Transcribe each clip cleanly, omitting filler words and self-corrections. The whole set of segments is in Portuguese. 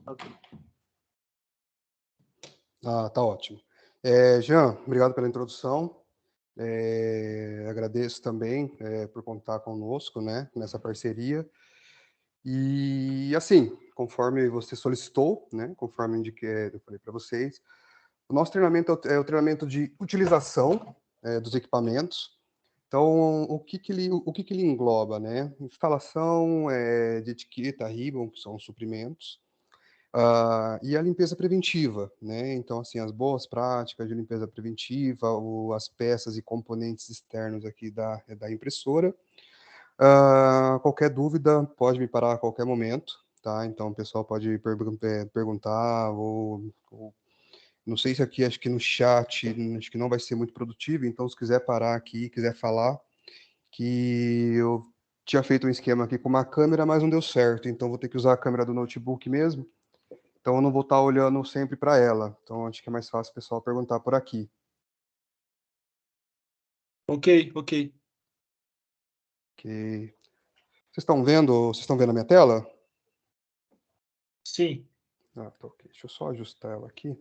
Ok. Tá ótimo. Jean, obrigado pela introdução. Agradeço também por contar conosco, né, nessa parceria. E, assim, conforme você solicitou, né, conforme eu falei para vocês, o nosso treinamento é o treinamento de utilização dos equipamentos. Então, o que que ele engloba, né? Instalação de etiqueta, ribbon, que são os suprimentos, e a limpeza preventiva, né? Então, assim, as boas práticas de limpeza preventiva, as peças e componentes externos aqui da impressora. Qualquer dúvida pode me parar a qualquer momento, tá? Então, o pessoal pode perguntar, ou não sei se aqui, acho que no chat, acho que não vai ser muito produtivo, então se quiser parar aqui, quiser falar, que eu tinha feito um esquema aqui com uma câmera, mas não deu certo, então vou ter que usar a câmera do notebook mesmo. Então eu não vou estar olhando sempre para ela. Então acho que é mais fácil o pessoal perguntar por aqui. Ok, ok. Que Vocês estão vendo a minha tela? Sim. Tá ok. Deixa eu só ajustar ela aqui.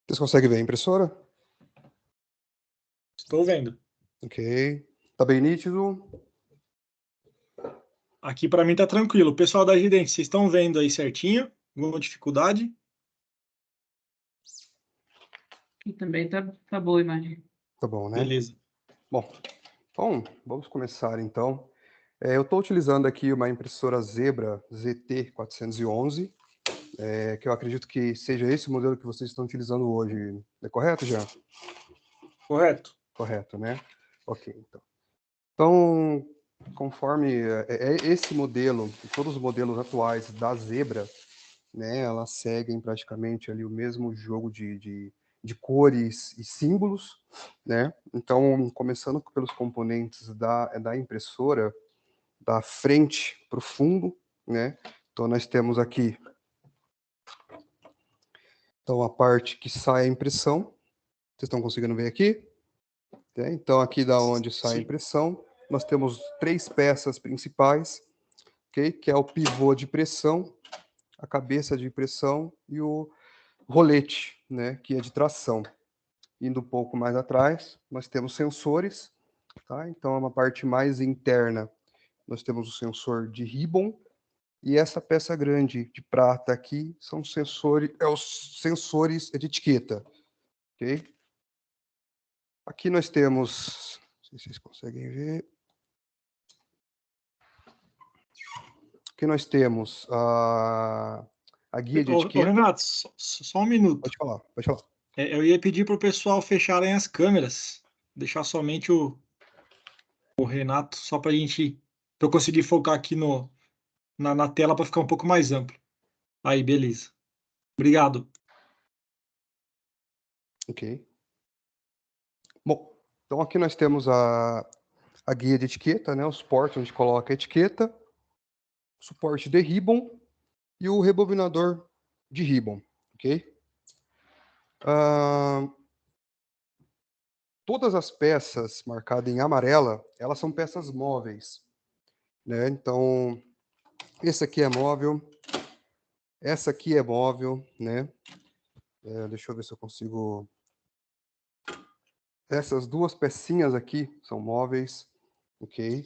Vocês conseguem ver a impressora? Estou vendo. Ok. Tá bem nítido? Aqui para mim tá tranquilo. Pessoal da Gidente, vocês estão vendo aí certinho? Alguma dificuldade? E também tá boa a imagem. Tá bom, né? Beleza. Bom, então vamos começar então. Eu estou utilizando aqui uma impressora Zebra ZT411, que eu acredito que seja esse o modelo que vocês estão utilizando hoje. É correto, Jean? Correto. Correto, né? Ok, então. Então, conforme esse modelo, e todos os modelos atuais da Zebra, né, elas seguem praticamente ali o mesmo jogo de cores e símbolos, né? Então, começando pelos componentes da impressora, da frente para o fundo, né? Então, nós temos aqui a parte que sai a impressão. Vocês estão conseguindo ver aqui? Então, aqui da onde sai a Sim. impressão, nós temos 3 peças principais, ok? Que é o pivô de pressão, a cabeça de pressão e o rolete, né? Que é de tração. Indo um pouco mais atrás, nós temos sensores, tá? Então, é uma parte mais interna. Nós temos o sensor de ribbon, e essa peça grande de prata aqui são os sensores de etiqueta, ok? Aqui nós temos, não sei se vocês conseguem ver. Aqui nós temos a guia de Ô, etiqueta. Renato, só um minuto. Pode falar, pode falar. Eu ia pedir para o pessoal fecharem as câmeras, deixar somente o Renato, só para eu conseguir focar aqui na tela para ficar um pouco mais amplo. Aí, beleza. Obrigado. Ok. Bom, então aqui nós temos a guia de etiqueta, né? O suporte onde coloca a etiqueta, suporte de ribbon e o rebobinador de ribbon, ok? Todas as peças marcadas em amarela, elas são peças móveis, né? Então, esse aqui é móvel, essa aqui é móvel, né? Deixa eu ver se eu consigo. Essas duas pecinhas aqui são móveis, ok?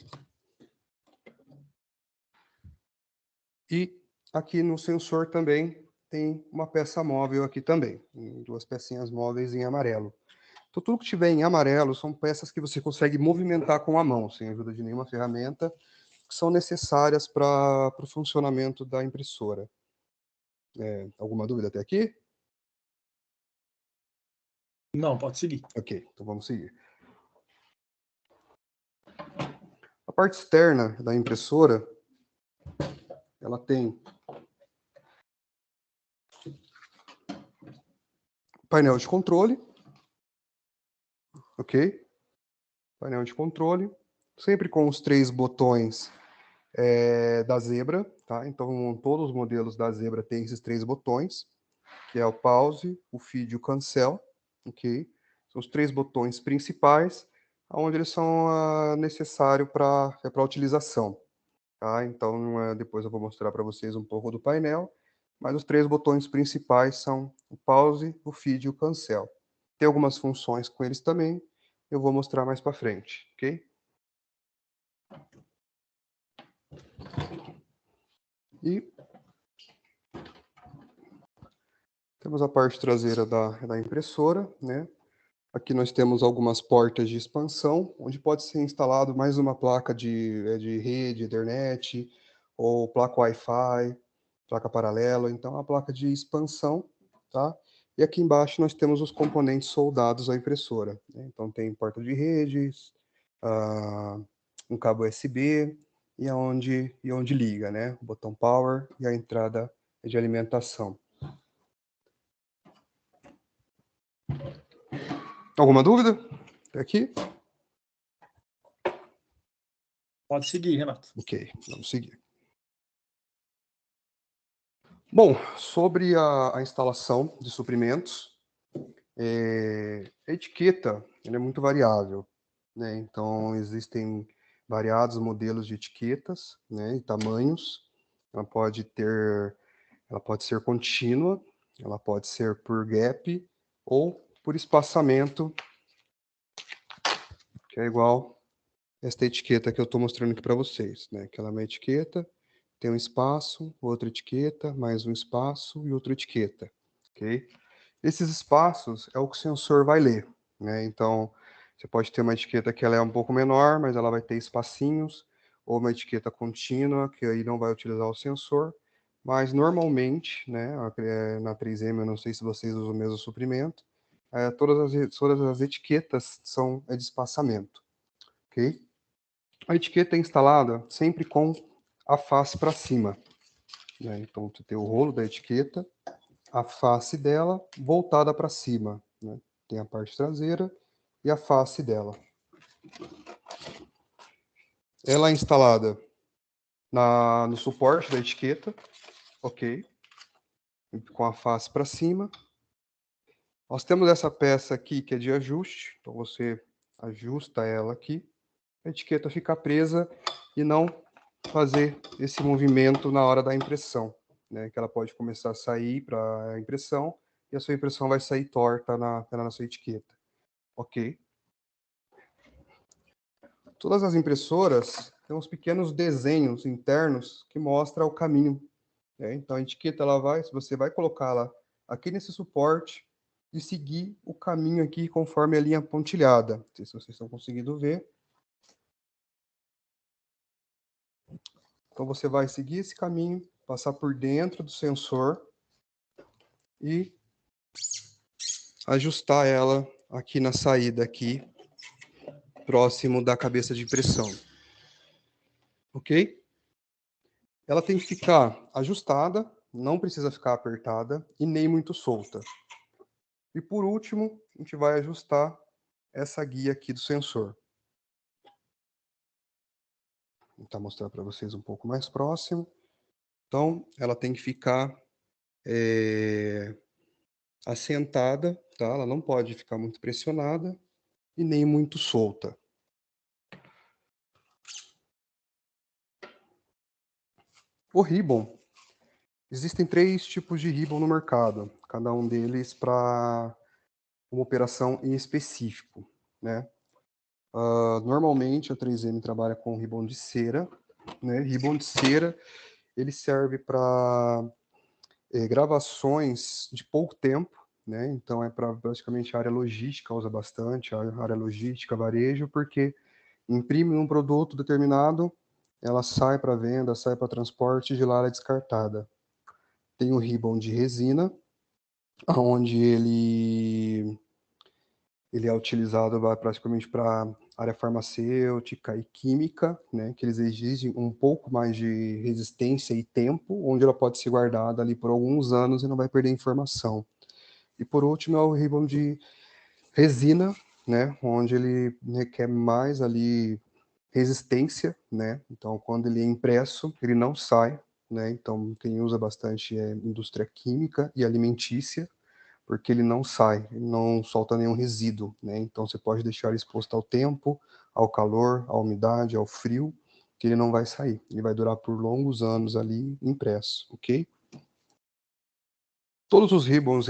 E aqui no sensor também tem uma peça móvel aqui também, duas pecinhas móveis em amarelo. Então, tudo que tiver em amarelo são peças que você consegue movimentar com a mão, sem ajuda de nenhuma ferramenta, que são necessárias para o funcionamento da impressora. Alguma dúvida até aqui? Não, pode seguir. Ok, então vamos seguir. A parte externa da impressora, ela tem painel de controle, ok? Painel de controle, sempre com os 3 botões da Zebra, tá? Então, todos os modelos da Zebra têm esses 3 botões, que é o pause, o feed e o cancel, ok? São os 3 botões principais, onde eles são necessários para utilização, tá? Então, depois eu vou mostrar para vocês um pouco do painel, mas os 3 botões principais são o pause, o feed e o cancel. Tem algumas funções com eles também, eu vou mostrar mais para frente, ok? E temos a parte traseira da impressora, né? Aqui nós temos algumas portas de expansão, onde pode ser instalado mais uma placa de rede, Ethernet, ou placa Wi-Fi, placa paralela, então a placa de expansão, tá? E aqui embaixo nós temos os componentes soldados à impressora, né? Então tem porta de redes, um cabo USB, e onde liga, né? O botão power e a entrada de alimentação. Alguma dúvida? Até aqui? Pode seguir, Renato. Ok, vamos seguir. Bom, sobre a instalação de suprimentos, a etiqueta ela é muito variável, né? Então, existem variados modelos de etiquetas, né, e tamanhos. Ela pode ser contínua, ela pode ser por gap ou por espaçamento, que é igual esta etiqueta que eu estou mostrando aqui para vocês, né? Que ela é uma etiqueta, tem um espaço, outra etiqueta, mais um espaço e outra etiqueta, ok? Esses espaços é o que o sensor vai ler, né? Então, você pode ter uma etiqueta que ela é um pouco menor, mas ela vai ter espacinhos, ou uma etiqueta contínua, que aí não vai utilizar o sensor, mas normalmente, né, na 3M, eu não sei se vocês usam o mesmo suprimento, todas as etiquetas são de espaçamento, ok? A etiqueta é instalada sempre com a face para cima, né? Então, você tem o rolo da etiqueta, a face dela voltada para cima, né? Tem a parte traseira e a face dela. Ela é instalada no suporte da etiqueta, ok? Com a face para cima. Nós temos essa peça aqui que é de ajuste, então você ajusta ela aqui, a etiqueta fica presa e não fazer esse movimento na hora da impressão, né? Que ela pode começar a sair para a impressão e a sua impressão vai sair torta na sua etiqueta, ok? Todas as impressoras têm uns pequenos desenhos internos que mostram o caminho, né? Então a etiqueta você vai colocá-la aqui nesse suporte e seguir o caminho aqui conforme a linha pontilhada. Não sei se vocês estão conseguindo ver. Então você vai seguir esse caminho, passar por dentro do sensor e ajustar ela aqui na saída aqui, próximo da cabeça de impressão. Ok? Ela tem que ficar ajustada, não precisa ficar apertada e nem muito solta. E por último, a gente vai ajustar essa guia aqui do sensor. Vou tentar mostrar para vocês um pouco mais próximo. Então, ela tem que ficar assentada, tá? Ela não pode ficar muito pressionada e nem muito solta. O ribbon. Existem 3 tipos de ribbon no mercado, cada um deles para uma operação em específico, né? Normalmente a 3M trabalha com ribbon de cera, né? Ribbon de cera, ele serve para gravações de pouco tempo, né? Então é para praticamente a área logística, usa bastante a área logística, varejo, porque imprime um produto determinado, ela sai para venda, sai para transporte e de lá ela é descartada. Tem o ribbon de resina, onde ele é utilizado praticamente para área farmacêutica e química, né, que eles exigem um pouco mais de resistência e tempo, onde ela pode ser guardada ali por alguns anos e não vai perder informação. E por último é o ribbon de resina, né, onde ele requer mais ali resistência, né? Então, quando ele é impresso, ele não sai, né? Então, quem usa bastante é indústria química e alimentícia, porque ele não sai, ele não solta nenhum resíduo, né? Então, você pode deixar ele exposto ao tempo, ao calor, à umidade, ao frio, que ele não vai sair. Ele vai durar por longos anos ali impresso, ok? Todos os ribbons,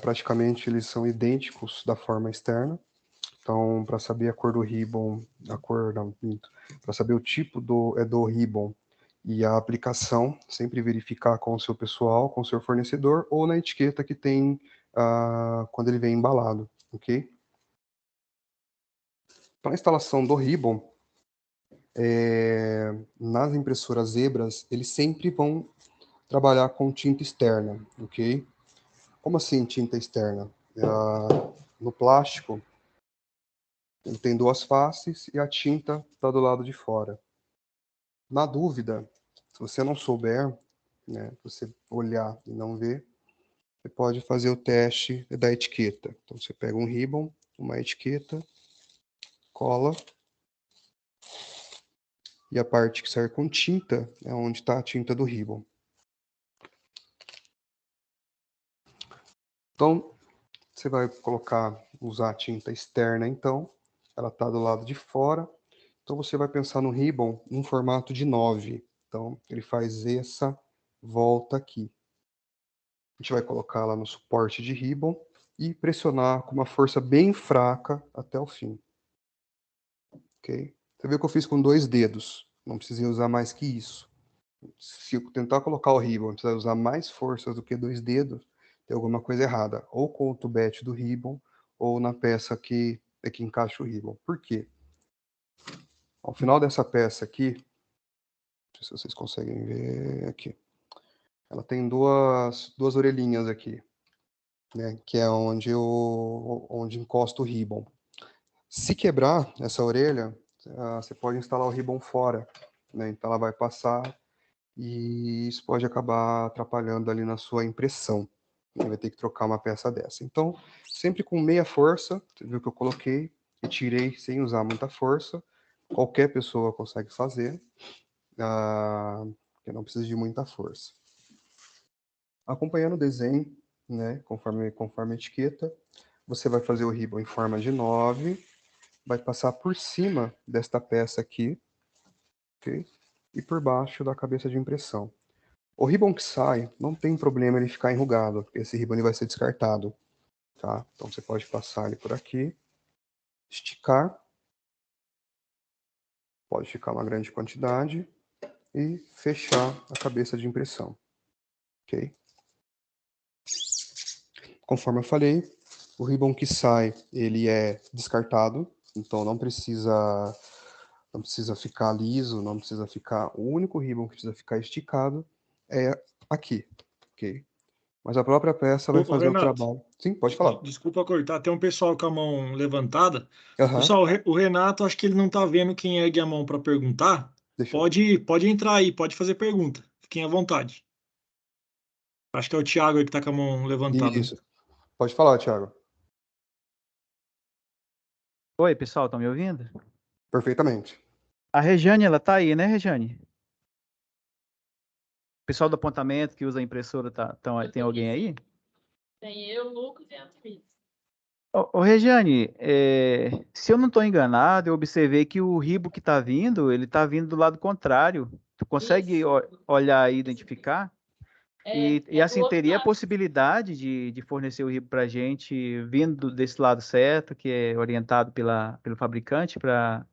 praticamente, eles são idênticos da forma externa. Então, para saber a cor do ribbon, para saber o tipo do ribbon e a aplicação, sempre verificar com o seu pessoal, com o seu fornecedor, ou na etiqueta que tem quando ele vem embalado, ok? Para a instalação do ribbon, nas impressoras Zebras, eles sempre vão trabalhar com tinta externa, ok? Como assim tinta externa? No plástico, ele tem duas faces e a tinta está do lado de fora. Na dúvida, se você não souber, né, você olhar e não ver, você pode fazer o teste da etiqueta. Então, você pega um ribbon, uma etiqueta, cola, e a parte que sai com tinta é onde está a tinta do ribbon. Então, você vai usar a tinta externa, então, ela está do lado de fora. Então, você vai pensar no ribbon em formato de 9. Então, ele faz essa volta aqui. A gente vai colocar lá no suporte de ribbon e pressionar com uma força bem fraca até o fim. Ok? Você viu que eu fiz com 2 dedos. Não precisei usar mais que isso. Se eu tentar colocar o ribbon, precisar usar mais forças do que 2 dedos, tem alguma coisa errada. Ou com o tubete do ribbon, ou na peça que encaixa o ribbon. Por quê? Ao final dessa peça aqui, não sei se vocês conseguem ver aqui. Ela tem duas orelhinhas aqui, né? Que é onde encosta o ribbon. Se quebrar essa orelha, você pode instalar o ribbon fora, né? Então ela vai passar e isso pode acabar atrapalhando ali na sua impressão. Você vai ter que trocar uma peça dessa. Então, sempre com meia força, você viu que eu coloquei e tirei sem usar muita força. Qualquer pessoa consegue fazer, porque não precisa de muita força. Acompanhando o desenho, né, conforme a etiqueta, você vai fazer o ribbon em forma de 9, vai passar por cima desta peça aqui, ok? E por baixo da cabeça de impressão. O ribbon que sai, não tem problema ele ficar enrugado, porque esse ribbon ele vai ser descartado, tá? Então você pode passar ele por aqui, esticar, pode ficar uma grande quantidade, e fechar a cabeça de impressão, ok? Conforme eu falei, o ribbon que sai, ele é descartado, então não precisa ficar liso, não precisa ficar... O único ribbon que precisa ficar esticado é aqui, ok? Mas a própria peça vai fazer o Renato, trabalho. Sim, pode falar. desculpa cortar, tem um pessoal com a mão levantada. Aham, Pessoal, o Renato, acho que ele não tá vendo quem ergue a mão para perguntar. deixa eu... Pode entrar aí, pode fazer pergunta. Fiquem à vontade. Acho que é o Thiago aí que tá com a mão levantada. Isso. Pode falar, Thiago. Oi, pessoal, estão me ouvindo? Perfeitamente. A Rejane, ela tá aí, né, Rejane? O pessoal do apontamento que usa a impressora, tem alguém aí? Tem eu, Lucas e a Beatriz. Ô, Rejane, se eu não estou enganado, eu observei que o ribo que está vindo, ele está vindo do lado contrário. Tu consegue olhar e identificar? E assim, teria a possibilidade de fornecer o ribo para a gente vindo desse lado certo, que é orientado pelo fabricante para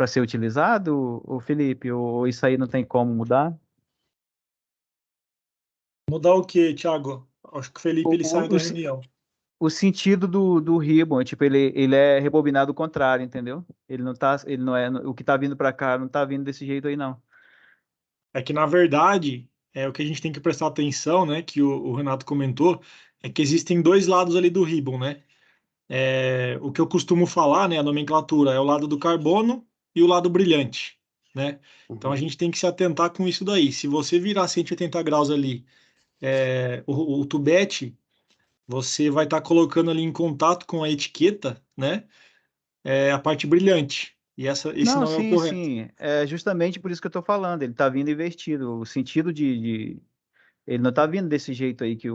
ser utilizado, o Felipe? Ou isso aí não tem como mudar? Mudar o quê, Thiago? Acho que o Felipe ele saiu da O reunião. o sentido do ribbon, tipo, ele é rebobinado ao contrário, entendeu? Ele não é, o que tá vindo para cá não tá vindo desse jeito aí, não. É que, na verdade, o que a gente tem que prestar atenção, né, que o Renato comentou, é que existem dois lados ali do ribbon, né? O que eu costumo falar, né, a nomenclatura, é o lado do carbono e o lado brilhante, né? Então a gente tem que se atentar com isso daí. Se você virar 180 graus ali o tubete, você vai estar colocando ali em contato com a etiqueta, né? A parte brilhante. E esse Não, não é o sim, correto. sim. É justamente por isso que eu tô falando. Ele tá vindo invertido. O sentido ele não tá vindo desse jeito aí que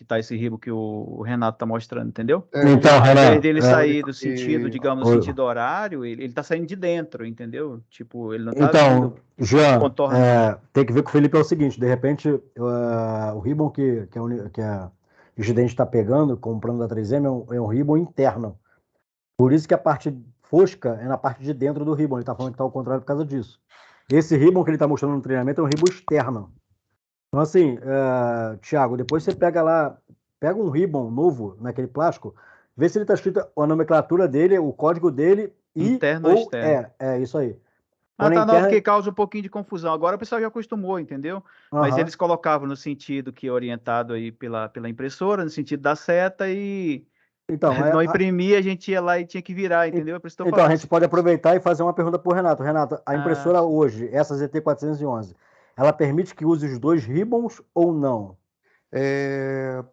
tá esse ribo que o Renato tá mostrando, entendeu? Então, Ao invés Renan, dele sair do sentido, E, digamos, no o- sentido horário, ele tá saindo de dentro, entendeu? Tipo, ele não tá então, vindo Jean, contornando. tem que ver com o Felipe é o seguinte, de repente, o ribbon que a Gidente está pegando, comprando da 3M, é um ribbon interno. Por isso que a parte fosca é na parte de dentro do ribbon. Ele está falando que está ao contrário por causa disso. Esse ribbon que ele está mostrando no treinamento é um ribbon externo. Então, assim, Thiago, depois você pega um ribbon novo naquele plástico, vê se ele está escrito a nomenclatura dele, o código dele Interno ou ou externo. é isso aí. Ah, Quando é tá, não, porque interno, causa um pouquinho de confusão. Agora o pessoal já acostumou, entendeu? Mas aham. eles colocavam no sentido que é orientado aí pela impressora, no sentido da seta, e Então, não imprimia, a gente ia lá e tinha que virar, entendeu? É por isso que eu tô então, a falando gente assim. pode aproveitar e fazer uma pergunta para o Renato. Renato, a Ah, impressora sim. hoje, essa ZT 411, ela permite que use os dois ribbons ou não?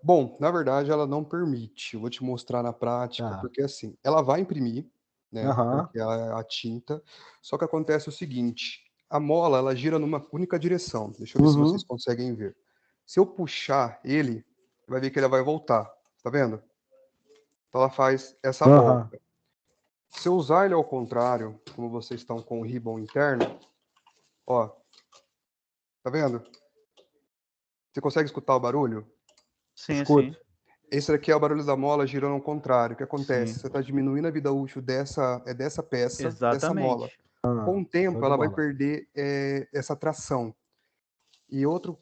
bom, na verdade, ela não permite. Eu vou te mostrar na prática, Tá. porque assim, ela vai imprimir, né? Aham. Porque ela é a tinta. Só que acontece o seguinte: a mola ela gira numa única direção. Deixa eu ver se vocês Uhum. conseguem ver. Se eu puxar ele, vai ver que ele vai voltar. Tá vendo? Então ela faz essa Aham. volta. Se eu usar ele ao contrário, como vocês estão com o ribbon interno, ó, tá vendo? Você consegue escutar o barulho? Sim, sim, Escuta. Esse daqui é o barulho da mola girando ao contrário. O que acontece? sim. Você está diminuindo a vida útil dessa peça, dessa mola. Exatamente. Ah, Com o show tempo, de ela vai bola. perder essa tração. E outro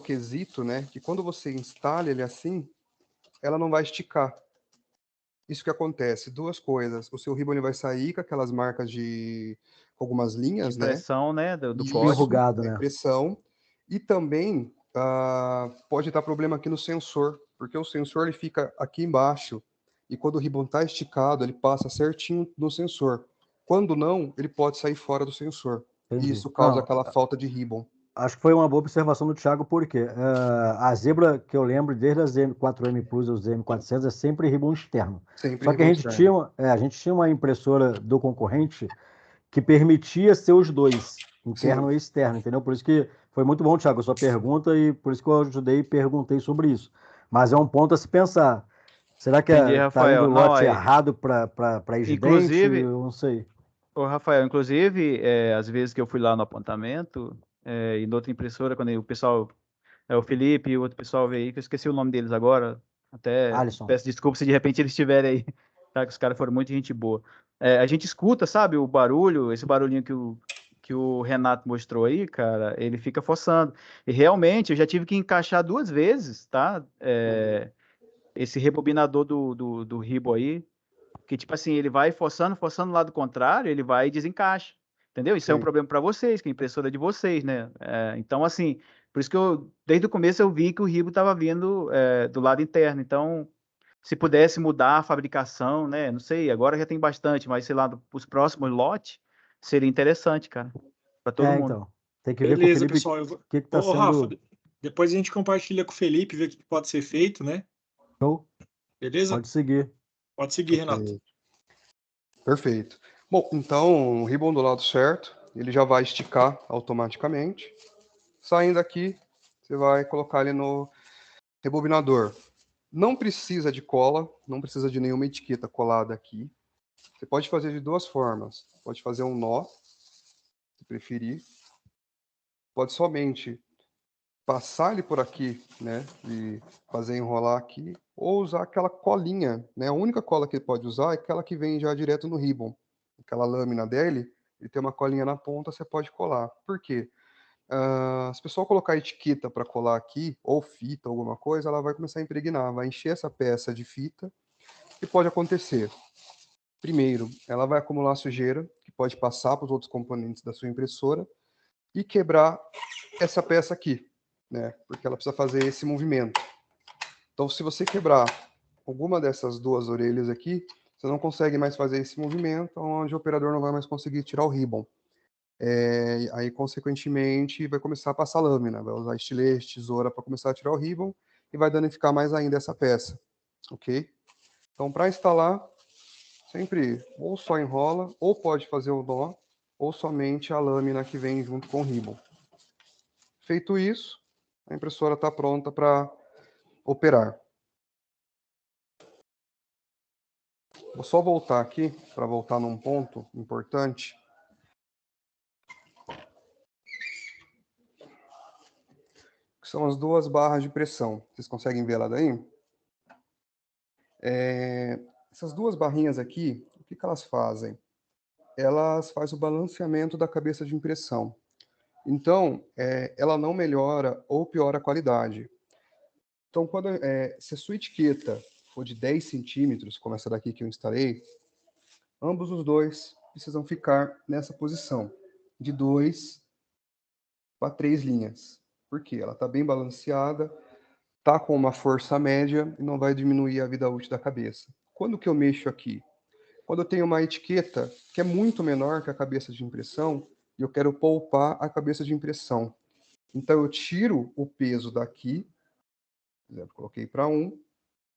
quesito, né? Que quando você instala ele assim, ela não vai esticar. Isso que acontece. Duas coisas. O seu ribbon ele vai sair com aquelas marcas com algumas De linhas, né? pressão, né, do Tipo código. enrugado, né? Pressão. E também pode dar problema aqui no sensor, porque o sensor ele fica aqui embaixo e quando o ribbon está esticado, ele passa certinho no sensor. Quando não, ele pode sair fora do sensor. E Entendi. isso causa Não, aquela falta de ribbon. acho que foi uma boa observação do Thiago, porque a zebra que eu lembro desde a ZM4M Plus ou ZM400 é sempre ribbon externo. Sempre Só que a ribbon gente externo. tinha uma impressora do concorrente que permitia ser os dois, Sim, interno e externo, entendeu? Por isso que foi muito bom, Thiago, a sua pergunta, e por isso que eu ajudei e perguntei sobre isso. Mas é um ponto a se pensar. Será que Entendi, tá indo Rafael. o Não, lote errado para Isdente? inclusive, Eu não sei. ô, Rafael, inclusive, às vezes que eu fui lá no apontamento, e na outra impressora, quando o pessoal, o Felipe e o outro pessoal veio aí, que eu esqueci o nome deles agora, até Alisson. peço desculpa se de repente eles estiverem aí, tá? Que os caras foram muito gente boa. A gente escuta, sabe, o barulho, esse barulhinho que o Renato mostrou aí, cara, ele fica forçando. E realmente, eu já tive que encaixar 2 vezes, tá? Esse rebobinador do Ribo aí, que tipo assim, ele vai forçando, forçando o lado contrário, ele vai e desencaixa. Entendeu? Isso é um sim. problema para vocês, que é a impressora é de vocês, né? Então, assim, por isso que desde o começo eu vi que o Ribo estava vindo do lado interno. Então, se pudesse mudar a fabricação, né? Não sei, agora já tem bastante, mas sei lá, os próximos lotes, seria interessante, cara, para todo mundo. Então. Tem que ver com o Beleza, Felipe o pessoal. Eu vou... que está Ô, Rafa, sendo depois a gente compartilha com o Felipe, ver o que pode ser feito, né? show. Beleza? Pode seguir. Pode seguir, Renato. Ok, perfeito. Bom, então o ribbon do lado certo, ele já vai esticar automaticamente. Saindo aqui, você vai colocar ele no rebobinador. Não precisa de cola, não precisa de nenhuma etiqueta colada aqui. Você pode fazer de duas formas. Pode fazer um nó, se preferir. Pode somente passar ele por aqui, né, e fazer enrolar aqui, ou usar aquela colinha, né? A única cola que ele pode usar é aquela que vem já direto no ribbon. Aquela lâmina dele, ele tem uma colinha na ponta, você pode colar. Por quê? Se o pessoal colocar etiqueta para colar aqui, ou fita, alguma coisa, ela vai começar a impregnar, vai encher essa peça de fita. O que pode acontecer? Primeiro, ela vai acumular sujeira, que pode passar para os outros componentes da sua impressora, e quebrar essa peça aqui, né? Porque ela precisa fazer esse movimento. Então, se você quebrar alguma dessas duas orelhas aqui, você não consegue mais fazer esse movimento, onde o operador não vai mais conseguir tirar o ribbon. Aí, consequentemente, vai começar a passar lâmina, vai usar estilete, tesoura para começar a tirar o ribbon e vai danificar mais ainda essa peça, ok? Então, para instalar, sempre ou só enrola, ou pode fazer o nó, ou somente a lâmina que vem junto com o ribbon. Feito isso, a impressora está pronta para operar. Vou só voltar aqui, para voltar num ponto importante. Que são as duas barras de pressão. Vocês conseguem ver lá daí? Essas duas barrinhas aqui, o que elas fazem? Elas fazem o balanceamento da cabeça de impressão. Então, ela não melhora ou piora a qualidade. Então, se a sua etiqueta for de 10 centímetros, como essa daqui que eu instalei, ambos os dois precisam ficar nessa posição, de 2 para 3 linhas. Por quê? Ela está bem balanceada, está com uma força média e não vai diminuir a vida útil da cabeça. Quando que eu mexo aqui? Quando eu tenho uma etiqueta que é muito menor que a cabeça de impressão e eu quero poupar a cabeça de impressão. Então, eu tiro o peso daqui, por exemplo, coloquei para 1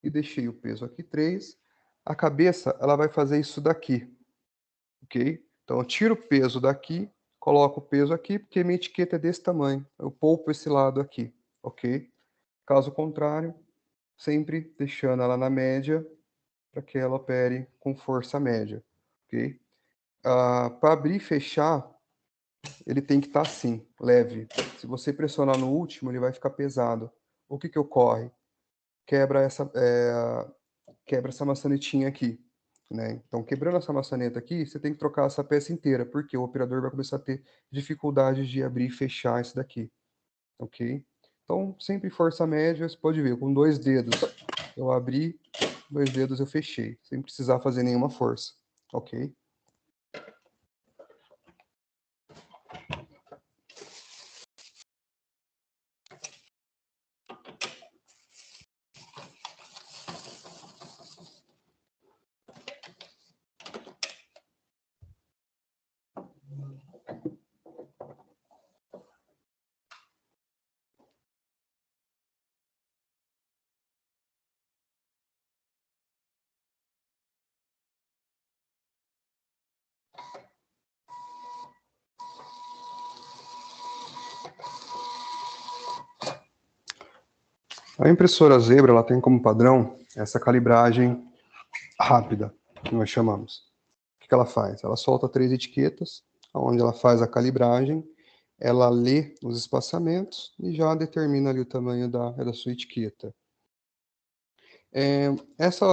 e deixei o peso aqui 3. A cabeça, ela vai fazer isso daqui, ok? Então, eu tiro o peso daqui, coloco o peso aqui, porque minha etiqueta é desse tamanho. Eu poupo esse lado aqui, ok? Caso contrário, sempre deixando ela na média, para que ela opere com força média, ok? Para abrir e fechar, ele tem que estar assim, leve. Se você pressionar no último, ele vai ficar pesado. O que ocorre? Quebra essa maçanetinha aqui, né? Então, quebrando essa maçaneta aqui, você tem que trocar essa peça inteira, porque o operador vai começar a ter dificuldade de abrir e fechar isso daqui, ok? Então, sempre força média, você pode ver, com 2 dedos eu abri, 2 dedos eu fechei, sem precisar fazer nenhuma força, ok? A impressora Zebra, ela tem como padrão essa calibragem rápida, que nós chamamos. O que ela faz? Ela solta 3 etiquetas, onde ela faz a calibragem, ela lê os espaçamentos e já determina ali o tamanho da sua etiqueta. Essa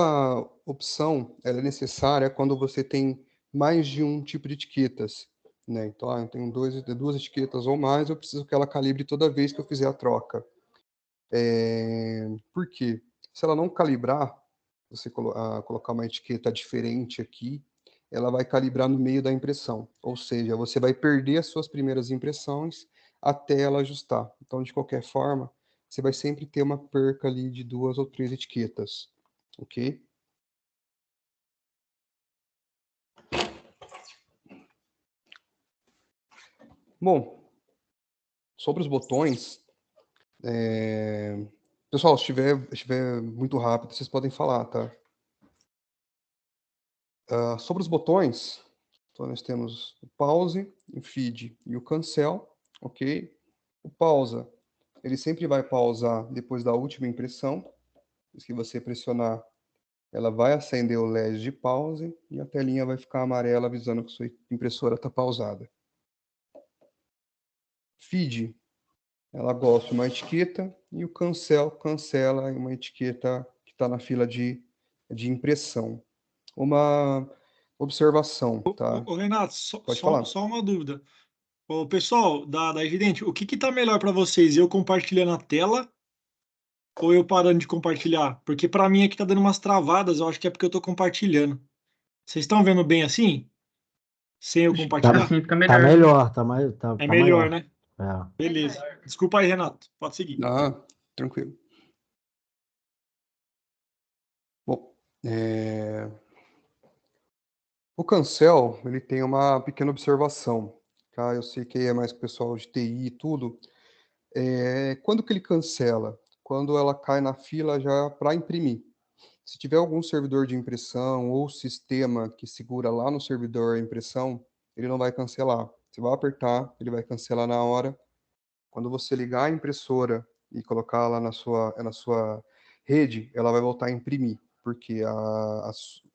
opção ela é necessária quando você tem mais de um tipo de etiquetas, né? Então, eu tenho 2 etiquetas ou mais, eu preciso que ela calibre toda vez que eu fizer a troca. Por quê? Se ela não calibrar, você colocar uma etiqueta diferente aqui, ela vai calibrar no meio da impressão. Ou seja, você vai perder as suas primeiras impressões até ela ajustar. Então, de qualquer forma, você vai sempre ter uma perca ali de 2 ou 3 etiquetas, ok? Bom, sobre os botões, pessoal, se estiver muito rápido, vocês podem falar, tá? Sobre os botões, então nós temos o pause, o feed e o cancel, ok? O pausa, ele sempre vai pausar depois da última impressão. Se você pressionar, ela vai acender o LED de pause e a telinha vai ficar amarela avisando que sua impressora está pausada. Feed, ela gosta de uma etiqueta e o cancel cancela uma etiqueta que está na fila de impressão. Uma observação, tá? Ô, Renato, Pode falar. só uma dúvida. Ô, pessoal da Evidente, o que tá melhor para vocês? Eu compartilhando a tela ou eu parando de compartilhar? Porque para mim aqui tá dando umas travadas, eu acho que é porque eu tô compartilhando. Vocês estão vendo bem assim? Sem eu Acho que compartilhar? assim fica Tá melhor. melhor, tá mais, tá, É tá melhor, maior. né? É. Beleza. Desculpa aí, Renato. Pode seguir. Tranquilo. Bom, o cancel, ele tem uma pequena observação, tá? Eu sei que aí é mais pessoal de TI e tudo. Quando que ele cancela? Quando ela cai na fila já para imprimir. Se tiver algum servidor de impressão ou sistema que segura lá no servidor a impressão, ele não vai cancelar. Você vai apertar, ele vai cancelar na hora. Quando você ligar a impressora e colocar lá na sua rede, ela vai voltar a imprimir, porque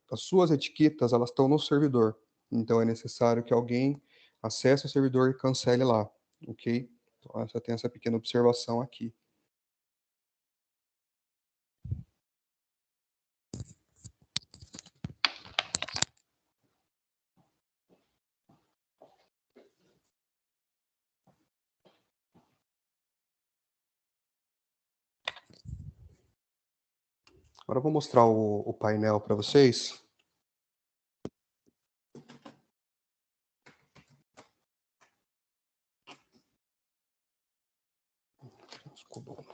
as suas etiquetas elas estão no servidor. Então é necessário que alguém acesse o servidor e cancele lá, ok? Então essa tem essa pequena observação aqui. Agora eu vou mostrar o painel para vocês. Ficou bom.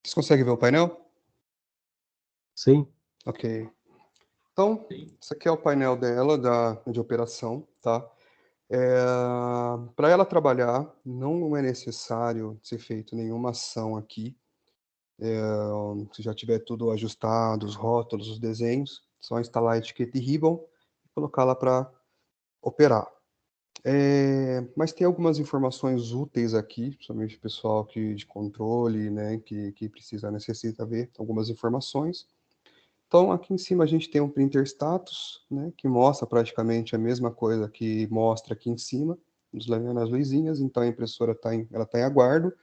Vocês conseguem ver o painel? Sim. Ok. Então, esse aqui é o painel dela, de operação, tá? Para ela trabalhar, não é necessário ser feito nenhuma ação aqui. Se já tiver tudo ajustado, os rótulos, os desenhos, só instalar a etiqueta e ribbon e colocá-la para operar. Mas tem algumas informações úteis aqui, principalmente o pessoal que de controle, né, que necessita ver algumas informações. Então, aqui em cima a gente tem um printer status, né, que mostra praticamente a mesma coisa que mostra aqui em cima, nas luzinhas. Então, a impressora ela tá em aguardo.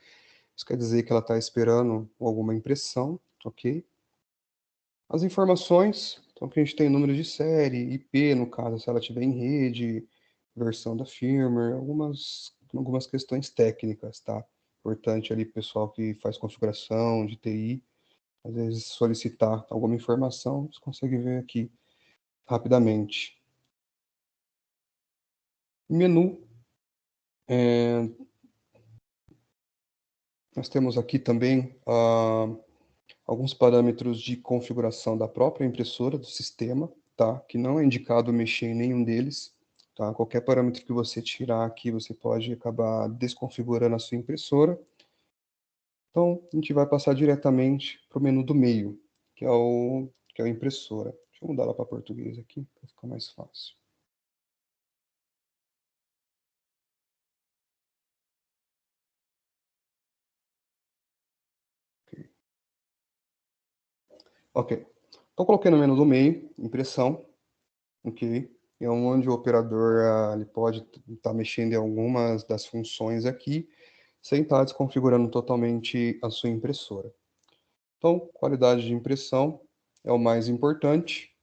Isso quer dizer que ela está esperando alguma impressão, ok? As informações, então, que a gente tem número de série, IP, no caso, se ela estiver em rede, versão da firmware, algumas questões técnicas, tá? Importante ali, pessoal que faz configuração de TI, às vezes solicitar alguma informação, você consegue ver aqui rapidamente. Menu. Nós temos aqui também alguns parâmetros de configuração da própria impressora, do sistema, tá? Que não é indicado mexer em nenhum deles, tá? Qualquer parâmetro que você tirar aqui, você pode acabar desconfigurando a sua impressora. Então, a gente vai passar diretamente para o menu do meio, que é a impressora. Deixa eu mudar ela para português aqui, para ficar mais fácil. Ok. Então, coloquei no menu do meio, impressão, ok? É onde o operador ele pode estar mexendo em algumas das funções aqui, sem estar desconfigurando totalmente a sua impressora. Então, qualidade de impressão é o mais importante.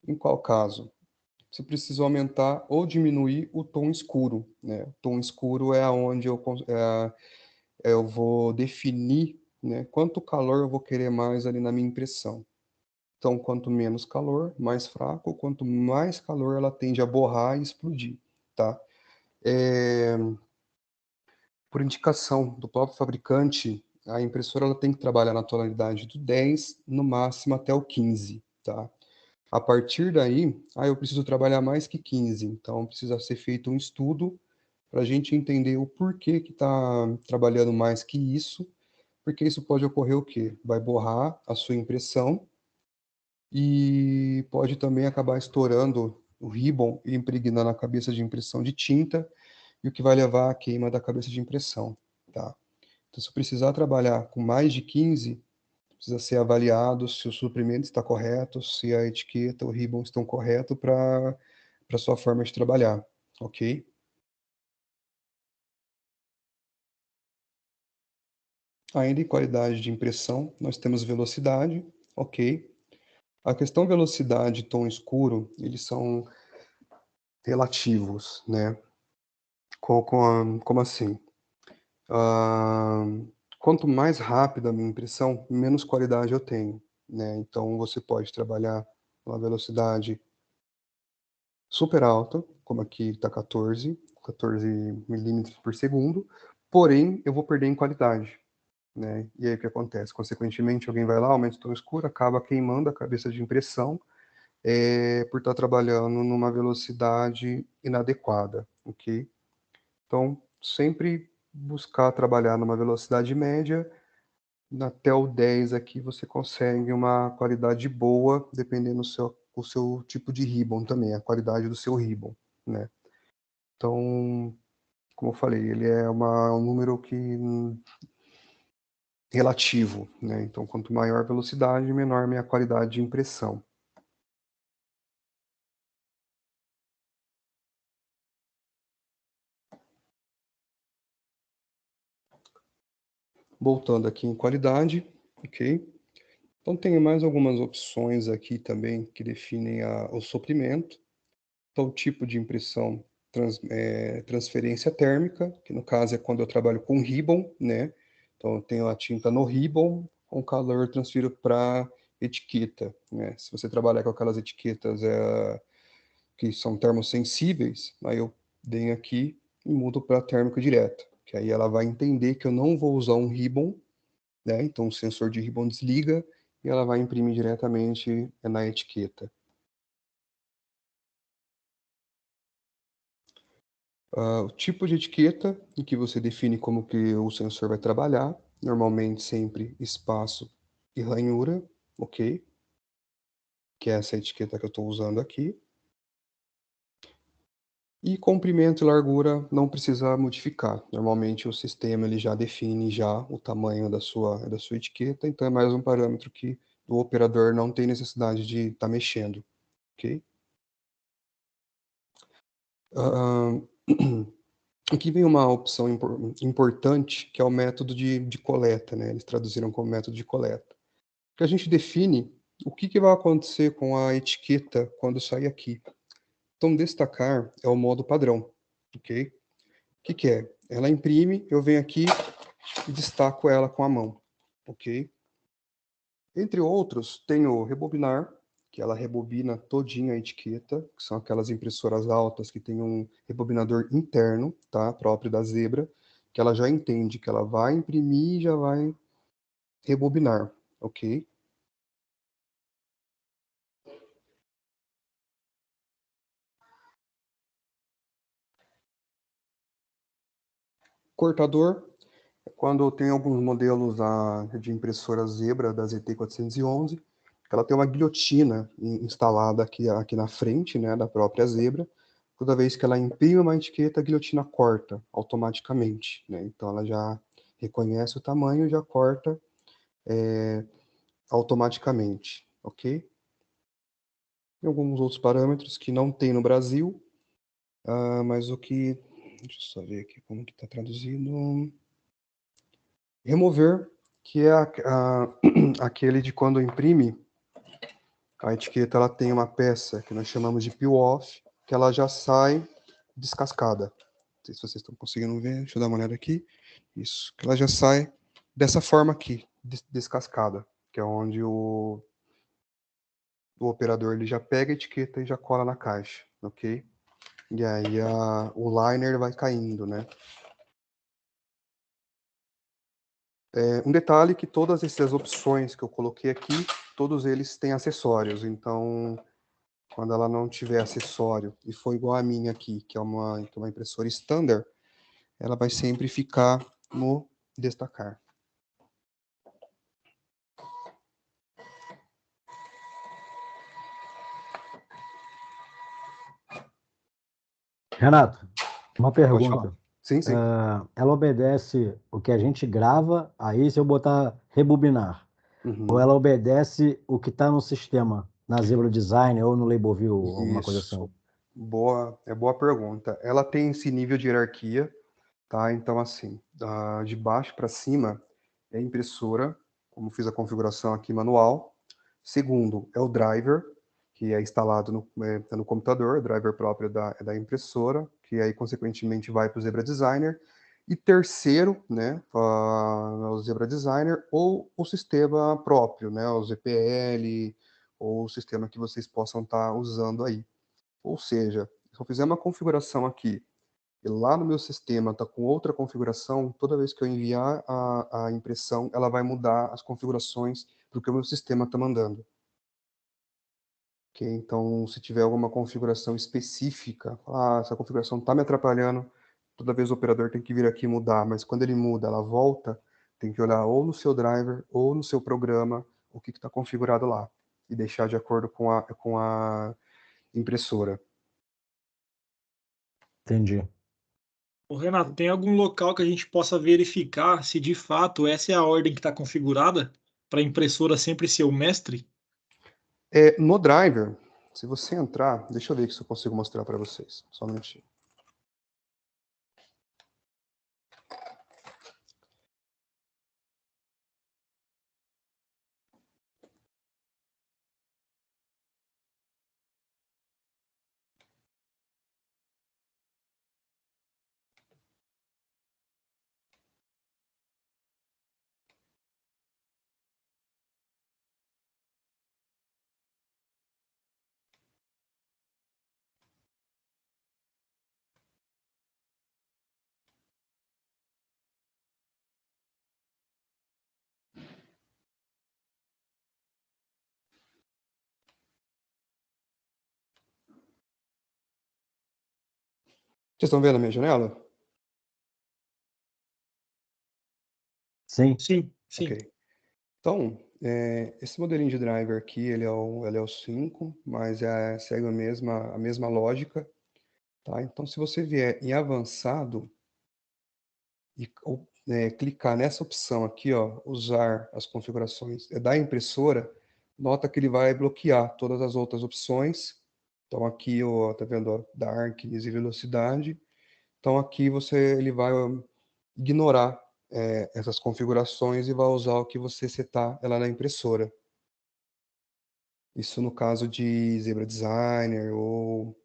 Em qual caso? Você precisa aumentar ou diminuir o tom escuro, né? O tom escuro é onde eu vou definir, né, quanto calor eu vou querer mais ali na minha impressão. Então, quanto menos calor, mais fraco, quanto mais calor ela tende a borrar e explodir, tá? Por indicação do próprio fabricante, a impressora ela tem que trabalhar na tonalidade do 10, no máximo até o 15, tá? A partir daí, eu preciso trabalhar mais que 15, então precisa ser feito um estudo para a gente entender o porquê que está trabalhando mais que isso, porque isso pode ocorrer o quê? Vai borrar a sua impressão e pode também acabar estourando o ribbon e impregnando a cabeça de impressão de tinta, e o que vai levar à queima da cabeça de impressão, tá? Então, se precisar trabalhar com mais de 15, precisa ser avaliado se o suprimento está correto, se a etiqueta, o ribbon estão corretos para a sua forma de trabalhar, ok? Ainda em qualidade de impressão, nós temos velocidade, ok? A questão velocidade e tom escuro, eles são relativos, né? Como assim? Ah, quanto mais rápida a minha impressão, menos qualidade eu tenho, né? Então, você pode trabalhar uma velocidade super alta, como aqui está 14 milímetros por segundo, porém eu vou perder em qualidade, né? E aí o que acontece? Consequentemente, alguém vai lá, aumenta o tom escuro, acaba queimando a cabeça de impressão, por estar trabalhando numa velocidade inadequada, ok? Então, sempre buscar trabalhar numa velocidade média. Até o 10 aqui você consegue uma qualidade boa, dependendo do seu tipo de ribbon também, a qualidade do seu ribbon, né? Então, como eu falei, ele é um número que relativo, né? Então, quanto maior a velocidade, menor a minha qualidade de impressão. Voltando aqui em qualidade, ok? Então, tem mais algumas opções aqui também que definem o soprimento. Então, o tipo de impressão, transferência térmica, que no caso é quando eu trabalho com ribbon, né? Então, eu tenho a tinta no ribbon, com calor eu transfiro para etiqueta, né? Se você trabalhar com aquelas etiquetas que são termossensíveis, aí eu venho aqui e mudo para térmica direta, que aí ela vai entender que eu não vou usar um ribbon, né? Então, o sensor de ribbon desliga e ela vai imprimir diretamente na etiqueta. O tipo de etiqueta em que você define como que o sensor vai trabalhar, normalmente sempre espaço e ranhura, ok? Que é essa etiqueta que eu estou usando aqui. E comprimento e largura não precisa modificar. Normalmente o sistema ele já define já o tamanho da sua etiqueta, então é mais um parâmetro que o operador não tem necessidade de estar mexendo, ok? Aqui vem uma opção importante, que é o método de coleta, né? Eles traduziram como método de coleta. Que a gente define o que vai acontecer com a etiqueta quando sair aqui. Então, destacar é o modo padrão, ok? O que é? Ela imprime, eu venho aqui e destaco ela com a mão, ok? Entre outros, tem o rebobinar, que ela rebobina todinha a etiqueta, que são aquelas impressoras altas que tem um rebobinador interno, tá? Próprio da Zebra, que ela já entende que ela vai imprimir e já vai rebobinar, ok? Cortador, quando eu tenho alguns modelos de impressora Zebra da ZT411, ela tem uma guilhotina instalada aqui na frente, né, da própria Zebra. Toda vez que ela imprime uma etiqueta, a guilhotina corta automaticamente, né? Então ela já reconhece o tamanho e já corta automaticamente, ok? Tem alguns outros parâmetros que não tem no Brasil, mas o que... Deixa eu só ver aqui como que está traduzido. Remover, que é aquele de quando imprime, a etiqueta ela tem uma peça que nós chamamos de peel-off, que ela já sai descascada. Não sei se vocês estão conseguindo ver, deixa eu dar uma olhada aqui. Isso, que ela já sai dessa forma aqui, descascada, que é onde o operador ele já pega a etiqueta e já cola na caixa, ok? E aí o liner vai caindo, né? Um detalhe que todas essas opções que eu coloquei aqui, todos eles têm acessórios, então quando ela não tiver acessório e for igual a minha aqui, que é uma impressora standard, ela vai sempre ficar no destacar. Renato, uma Pode pergunta. falar. Sim, sim. Ela obedece o que a gente grava, aí se eu botar rebobinar, ou Uhum. ela obedece o que está no sistema, na Zebra Design ou no LabelView, alguma coisa assim? Isso. Boa pergunta. Ela tem esse nível de hierarquia, tá? Então, assim, de baixo para cima é a impressora, como fiz a configuração aqui manual. Segundo é o driver, que é instalado no computador, o driver próprio da impressora, que aí, consequentemente, vai para o Zebra Designer. E terceiro, né, o Zebra Designer ou o sistema próprio, né, o ZPL, ou o sistema que vocês possam estar usando aí. Ou seja, se eu fizer uma configuração aqui e lá no meu sistema está com outra configuração, toda vez que eu enviar a impressão, ela vai mudar as configurações do que o meu sistema está mandando. Okay? Então, se tiver alguma configuração específica, essa configuração está me atrapalhando, toda vez o operador tem que vir aqui mudar, mas quando ele muda, ela volta, tem que olhar ou no seu driver ou no seu programa o que está configurado lá e deixar de acordo com a impressora. Entendi. Ô, Renato, tem algum local que a gente possa verificar se de fato essa é a ordem que está configurada para a impressora sempre ser o mestre? No driver, se você entrar, deixa eu ver se eu consigo mostrar para vocês, só um minutinho. Vocês estão vendo a minha janela? Sim. Sim, sim. Ok. Então, esse modelinho de driver aqui, ele é o 5, mas segue a mesma lógica. Tá? Então, se você vier em avançado e clicar nessa opção aqui, ó, usar as configurações da impressora, nota que ele vai bloquear todas as outras opções. Então, aqui, ó, tá vendo, ó, darkness e velocidade. Então, aqui ele vai ignorar essas configurações e vai usar o que você setar ela na impressora. Isso no caso de Zebra Designer ou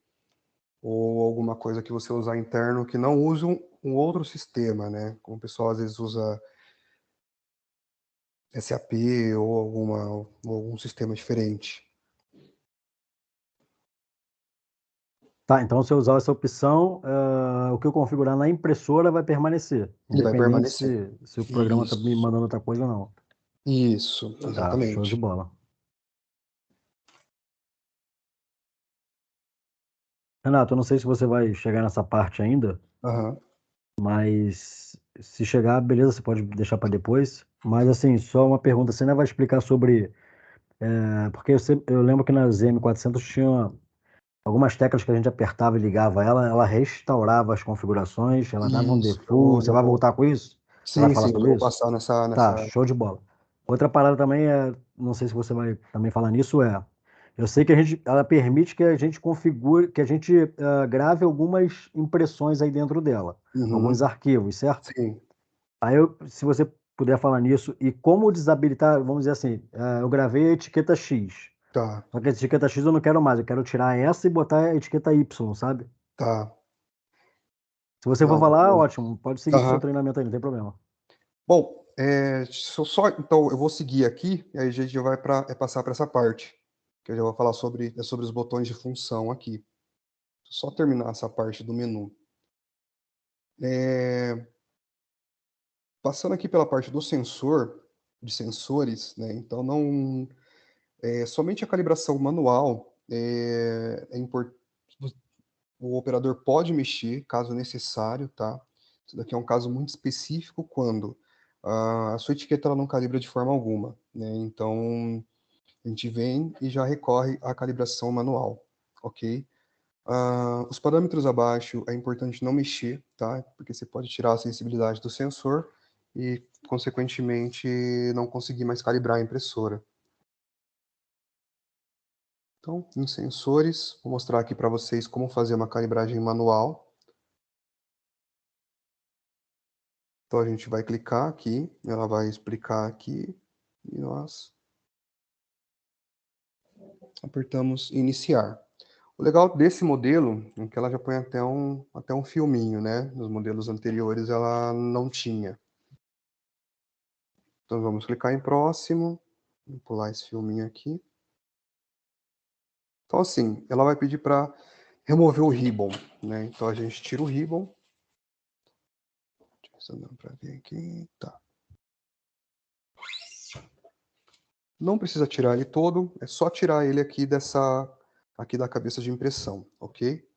alguma coisa que você usar interno que não use um outro sistema, né? Como o pessoal às vezes usa SAP ou algum sistema diferente. Tá, então se eu usar essa opção, o que eu configurar na impressora vai permanecer, Ele vai independente permanecer. se o programa está Isso. me mandando outra coisa ou não. Isso, Tá, show de exatamente. bola. Renato, eu não sei se você vai chegar nessa parte ainda, Aham. mas se chegar, beleza, você pode deixar para depois. Mas assim, só uma pergunta, você ainda vai explicar sobre, porque eu lembro que na ZM400 tinha algumas teclas que a gente apertava e ligava ela restaurava as configurações, ela dava um Isso. default. Você vai voltar com isso? Você vai Sim, falar sim, eu sobre vou isso? passar Tá, nessa. show de bola. Outra parada também não sei se você vai também falar nisso, eu sei que ela permite que a gente configure, que a gente grave algumas impressões aí dentro dela, alguns Uhum. arquivos, certo? Sim, Aí, se você puder falar nisso e como desabilitar, vamos dizer assim, eu gravei a etiqueta X, tá, só que a etiqueta X eu não quero mais, eu quero tirar essa e botar a etiqueta Y, sabe? tá. Se você for Não, falar, beleza. ótimo, pode seguir com o seu Aham. treinamento aí, não tem problema. Bom, então eu vou seguir aqui e aí a gente já vai passar para essa parte, que eu já vou falar sobre os botões de função aqui. Só terminar essa parte do menu. Passando aqui pela parte do de sensores, né? Então somente a calibração manual é importante. O operador pode mexer, caso necessário, tá? Isso daqui é um caso muito específico quando a sua etiqueta ela não calibra de forma alguma, né? Então, a gente vem e já recorre à calibração manual, ok? Os parâmetros abaixo é importante não mexer, tá? Porque você pode tirar a sensibilidade do sensor e, consequentemente, não conseguir mais calibrar a impressora. Então, em sensores, vou mostrar aqui para vocês como fazer uma calibragem manual. Então a gente vai clicar aqui, ela vai explicar aqui e nós apertamos iniciar. O legal desse modelo é que ela já põe até um filminho, né? Nos modelos anteriores ela não tinha. Então vamos clicar em próximo, vou pular esse filminho aqui. Então, assim, ela vai pedir para remover o ribbon, né? Então, a gente tira o ribbon. Deixa eu ver para ver aqui. Tá. Não precisa tirar ele todo, é só tirar ele aqui aqui da cabeça de impressão, ok?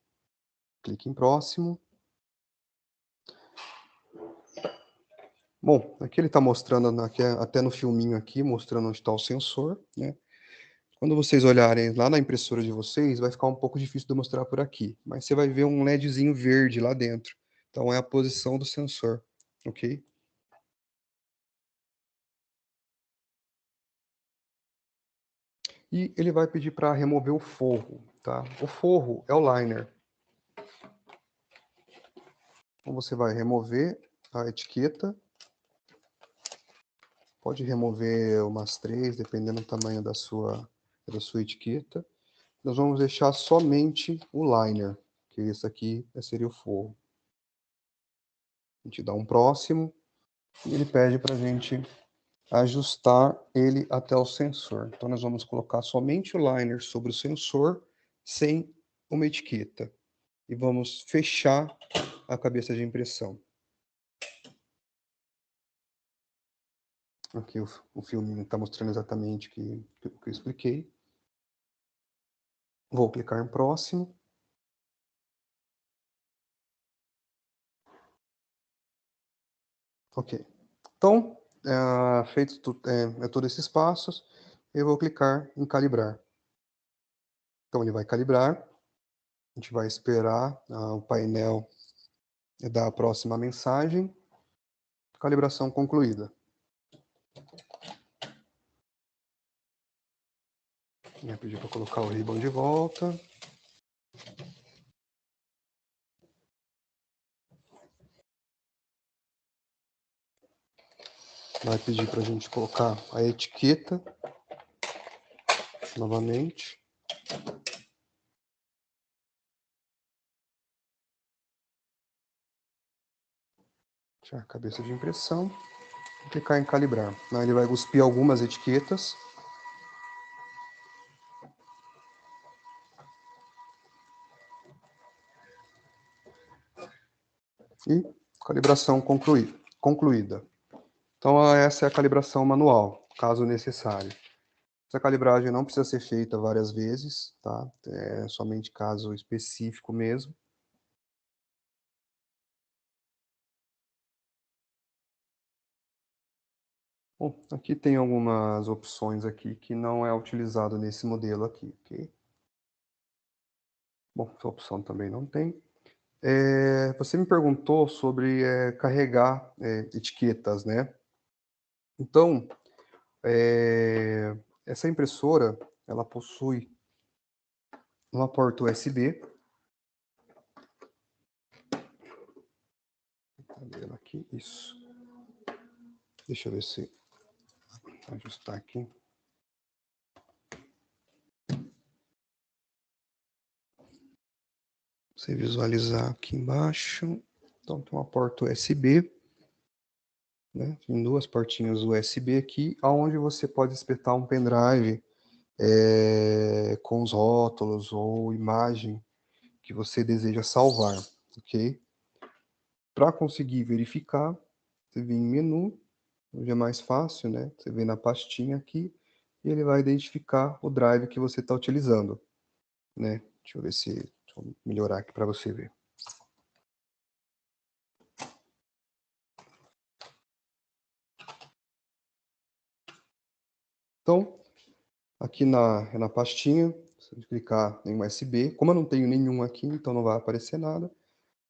Clique em próximo. Bom, aqui ele está mostrando, até no filminho aqui, mostrando onde está o sensor, né? Quando vocês olharem lá na impressora de vocês, vai ficar um pouco difícil de mostrar por aqui, mas você vai ver um LEDzinho verde lá dentro. Então é a posição do sensor, ok? E ele vai pedir para remover o forro, tá? O forro é o liner. Então você vai remover a etiqueta. Pode remover umas 3, dependendo do tamanho da sua etiqueta. Nós vamos deixar somente o liner, que esse aqui seria o forro. A gente dá um próximo e ele pede para a gente ajustar ele até o sensor. Então nós vamos colocar somente o liner sobre o sensor, sem uma etiqueta. E vamos fechar a cabeça de impressão. Aqui o filminho está mostrando exatamente o que eu expliquei. Vou clicar em próximo. Ok. Então, feito todos esses passos, eu vou clicar em calibrar. Então, ele vai calibrar. A gente vai esperar o painel dar a próxima mensagem. Calibração concluída. Vai pedir para colocar o ribbon de volta. Vai pedir para a gente colocar a etiqueta novamente. Fechar a cabeça de impressão. E clicar em calibrar. Ele vai cuspir algumas etiquetas. E calibração concluída. Então, essa é a calibração manual, caso necessário. Essa calibragem não precisa ser feita várias vezes, tá? É somente caso específico mesmo. Bom, aqui tem algumas opções aqui que não é utilizado nesse modelo aqui, ok? Bom, essa opção também não tem. Você me perguntou sobre carregar etiquetas, né? Então, essa impressora, ela possui uma porta USB. Aqui, isso. Deixa eu ver se ajustar aqui. Você visualizar aqui embaixo. Então tem uma porta USB, né? Tem duas portinhas USB aqui, aonde você pode espetar um pendrive com os rótulos ou imagem que você deseja salvar, ok? Para conseguir verificar, você vem em menu, onde é mais fácil, né? Você vem na pastinha aqui e ele vai identificar o drive que você está utilizando, né? Deixa eu ver se deixa eu melhorar aqui para você ver. Então, aqui na pastinha, se eu clicar em USB, como eu não tenho nenhum aqui, então não vai aparecer nada,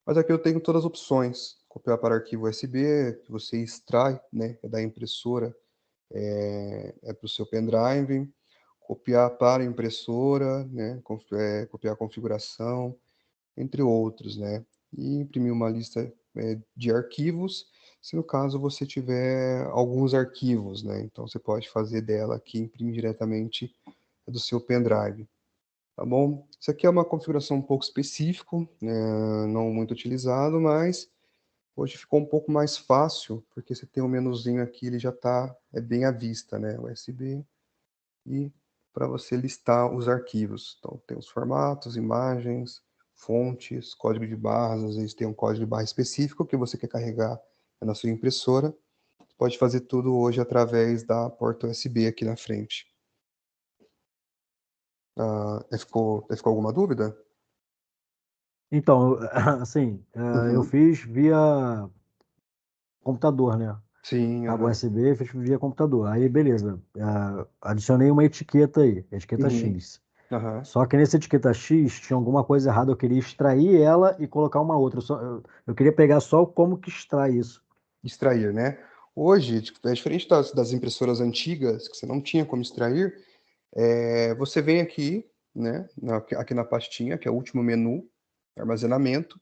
mas aqui eu tenho todas as opções. Copiar para arquivo USB, que você extrai, né, da impressora, para o seu pendrive. Copiar para impressora, né, copiar a configuração, entre outros, né. E imprimir uma lista de arquivos, se no caso você tiver alguns arquivos, né, então você pode fazer dela aqui, imprimir diretamente do seu pendrive, tá bom? Isso aqui é uma configuração um pouco específica, não muito utilizado, mas hoje ficou um pouco mais fácil, porque você tem um menuzinho aqui, ele já está bem à vista, né, USB, e para você listar os arquivos. Então, tem os formatos, imagens, fontes, código de barras, às vezes tem um código de barra específico que você quer carregar na sua impressora. Pode fazer tudo hoje através da porta USB aqui na frente. Ficou alguma dúvida? Então, assim, eu fiz via computador, né? Sim, Cabo USB, fiz via computador. Aí, beleza. Adicionei uma etiqueta aí, etiqueta X. Só que nessa etiqueta X tinha alguma coisa errada. Eu queria extrair ela e colocar uma outra. Eu queria pegar só como que extrai isso. Extrair, né? Hoje, é diferente das impressoras antigas, que você não tinha como extrair, você vem aqui, né, aqui na pastinha, que é o último menu, armazenamento.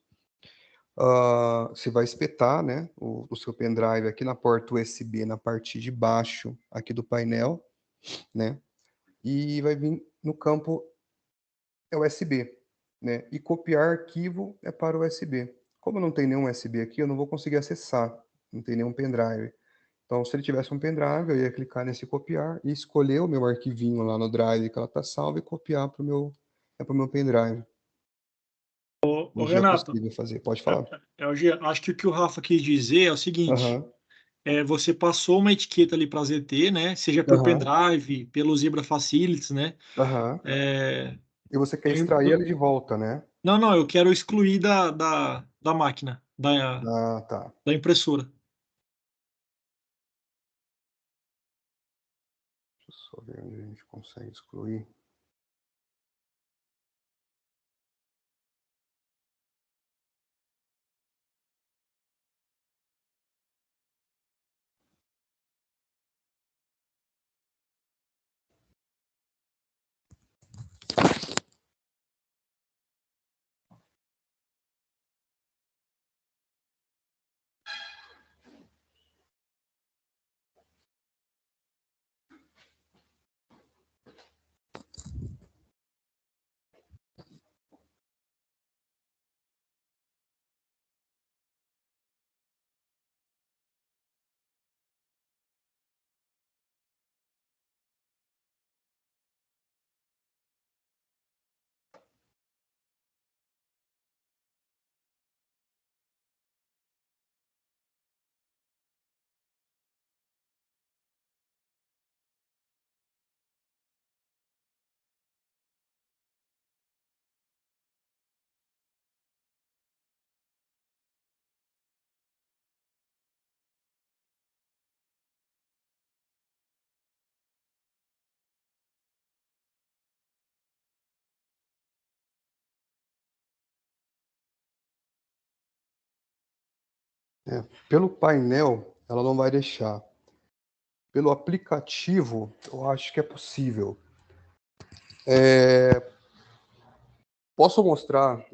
Você vai espetar, né, o seu pendrive aqui na porta USB, na parte de baixo aqui do painel, né? E vai vir no campo USB, né? E copiar arquivo é para o USB. Como não tem nenhum USB aqui, eu não vou conseguir acessar, não tem nenhum pendrive. Então, se ele tivesse um pendrive, eu ia clicar nesse copiar e escolher o meu arquivinho lá no drive que ela está salva e copiar para o meu pendrive. Ô, Hoje é Renato, possível fazer. Pode falar. acho que o que o Rafa quis dizer é o seguinte: você passou uma etiqueta ali para ZT, né? Seja por pendrive, pelo Zebra Facilities, né? E você quer extrair ele de volta, né? Não, eu quero excluir da máquina, Tá. da impressora. Deixa eu só ver onde a gente consegue excluir. Pelo painel, ela não vai deixar. Pelo aplicativo, eu acho que é possível. Posso mostrar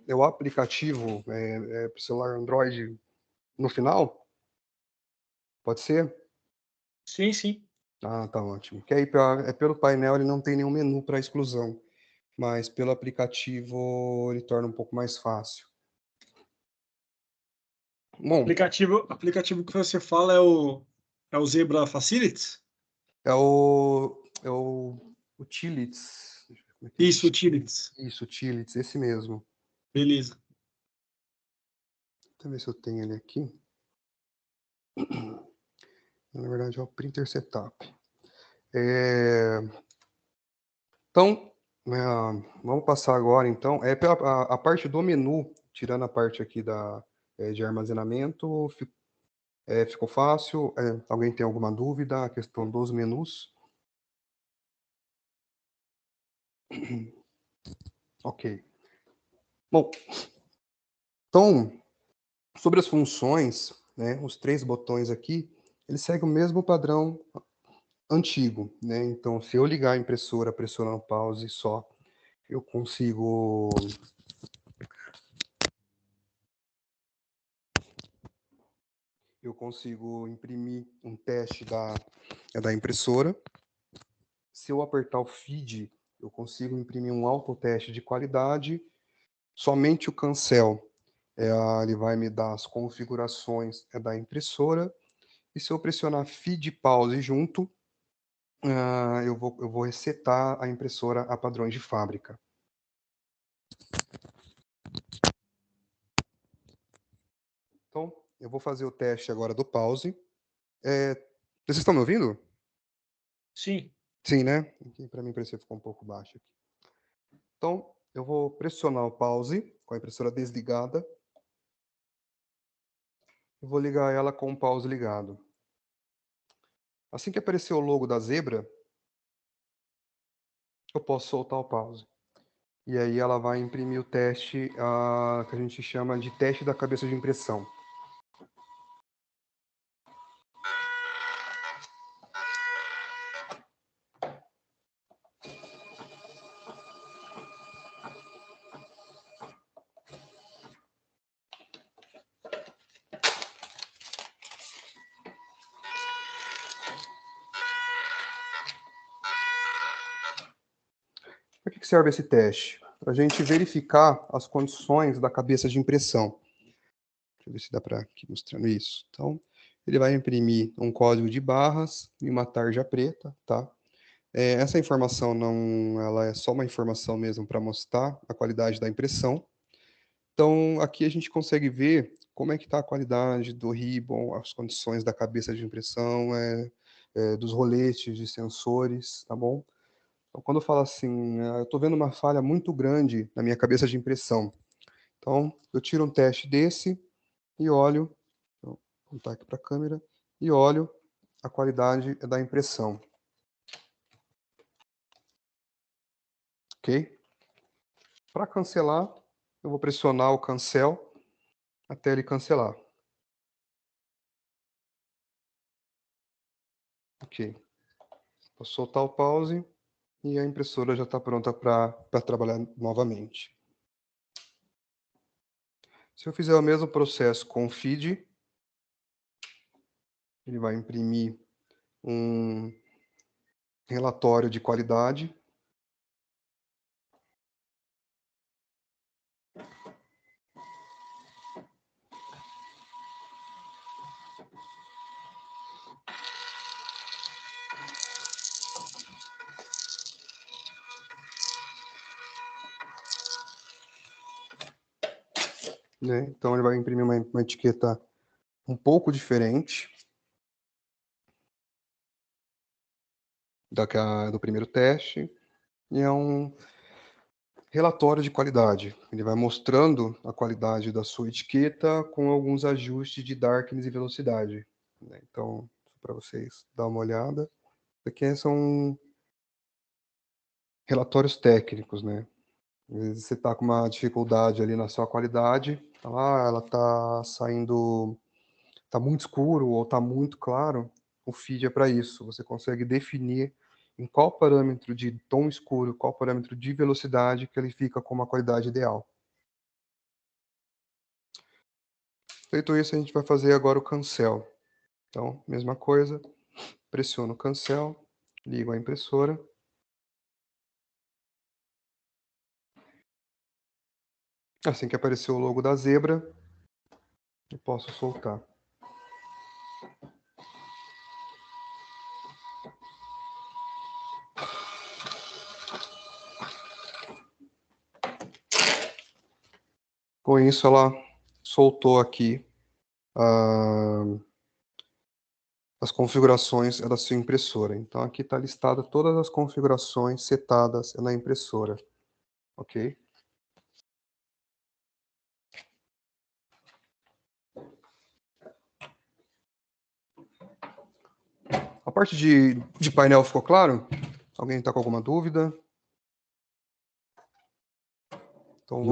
o aplicativo para o celular Android no final? Pode ser? Sim. Tá ótimo. Que aí, pelo painel, ele não tem nenhum menu para exclusão, mas pelo aplicativo ele torna um pouco mais fácil. Bom, Aplicativo que você fala é o Zebra Facilities? é o Utilities. Isso, Utilities. Isso, Utilities, esse mesmo. Beleza. Deixa eu ver se eu tenho ele aqui. Na verdade, é o Printer Setup. Então, vamos passar agora, então. A parte do menu, tirando a parte aqui de armazenamento, ficou fácil? Alguém tem alguma dúvida? A questão dos menus? Ok. Bom, então, sobre as funções, né, os 3 botões aqui, eles seguem o mesmo padrão antigo, né? Então, se eu ligar a impressora, pressionando pause só, eu consigo imprimir um teste da impressora. Se eu apertar o feed, eu consigo imprimir um autoteste de qualidade. Somente o cancel, ele vai me dar as configurações da impressora. E se eu pressionar feed e pause junto, eu vou resetar a impressora a padrões de fábrica. Então, eu vou fazer o teste agora do pause. Vocês estão me ouvindo? Sim. Sim, né? Para mim parecia que ficou um pouco baixo aqui. Então, eu vou pressionar o pause com a impressora desligada. Eu vou ligar ela com o pause ligado. Assim que aparecer o logo da zebra, eu posso soltar o pause. E aí ela vai imprimir o teste que a gente chama de teste da cabeça de impressão. Para que serve esse teste? Para a gente verificar as condições da cabeça de impressão. Deixa eu ver se dá para aqui mostrando isso. Então, ele vai imprimir um código de barras e uma tarja preta, tá? Essa informação ela é só uma informação mesmo para mostrar a qualidade da impressão. Então, aqui a gente consegue ver como é que está a qualidade do ribbon, as condições da cabeça de impressão, dos roletes de sensores, tá bom? Então, quando eu falo assim, eu estou vendo uma falha muito grande na minha cabeça de impressão. Então, eu tiro um teste desse e olho, vou apontar aqui para a câmera, e olho a qualidade da impressão. Ok? Para cancelar, eu vou pressionar o cancel até ele cancelar. Ok. Vou soltar o pause e a impressora já está pronta para trabalhar novamente. Se eu fizer o mesmo processo com o feed, ele vai imprimir um relatório de qualidade. Né? Então, ele vai imprimir uma etiqueta um pouco diferente do primeiro teste. E é um relatório de qualidade. Ele vai mostrando a qualidade da sua etiqueta com alguns ajustes de darkness e velocidade. Né? Então, para vocês dar uma olhada, aqui são relatórios técnicos, né? Às vezes você está com uma dificuldade ali na sua qualidade, tá lá, ela está saindo, está muito escuro ou está muito claro, o feed é para isso. Você consegue definir em qual parâmetro de tom escuro, qual parâmetro de velocidade que ele fica com uma qualidade ideal. Feito isso, a gente vai fazer agora o cancel. Então, mesma coisa, pressiono o cancel, ligo a impressora. Assim que aparecer o logo da zebra, eu posso soltar. Com isso, ela soltou aqui as configurações da sua impressora. Então, aqui está listada todas as configurações setadas na impressora. Ok? A parte de painel ficou claro? Alguém está com alguma dúvida? Então,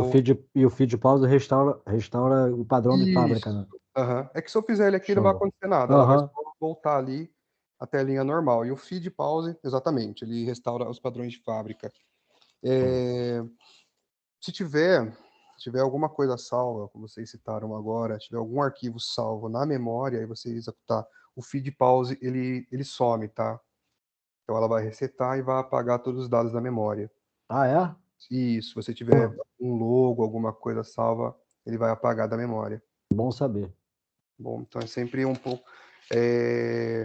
E o feed pause restaura o padrão de fábrica, né? Uhum. É que se eu fizer ele aqui, não vai acontecer nada. Ela vai só voltar ali até a linha normal. E o feed pause, exatamente, ele restaura os padrões de fábrica. Se tiver alguma coisa salva, como vocês citaram agora, tiver algum arquivo salvo na memória e você executar o feed pause, ele some, tá? Então ela vai resetar e vai apagar todos os dados da memória. Ah, é? E se você tiver um logo, alguma coisa salva, ele vai apagar da memória. Bom saber. Bom, então é sempre um pouco...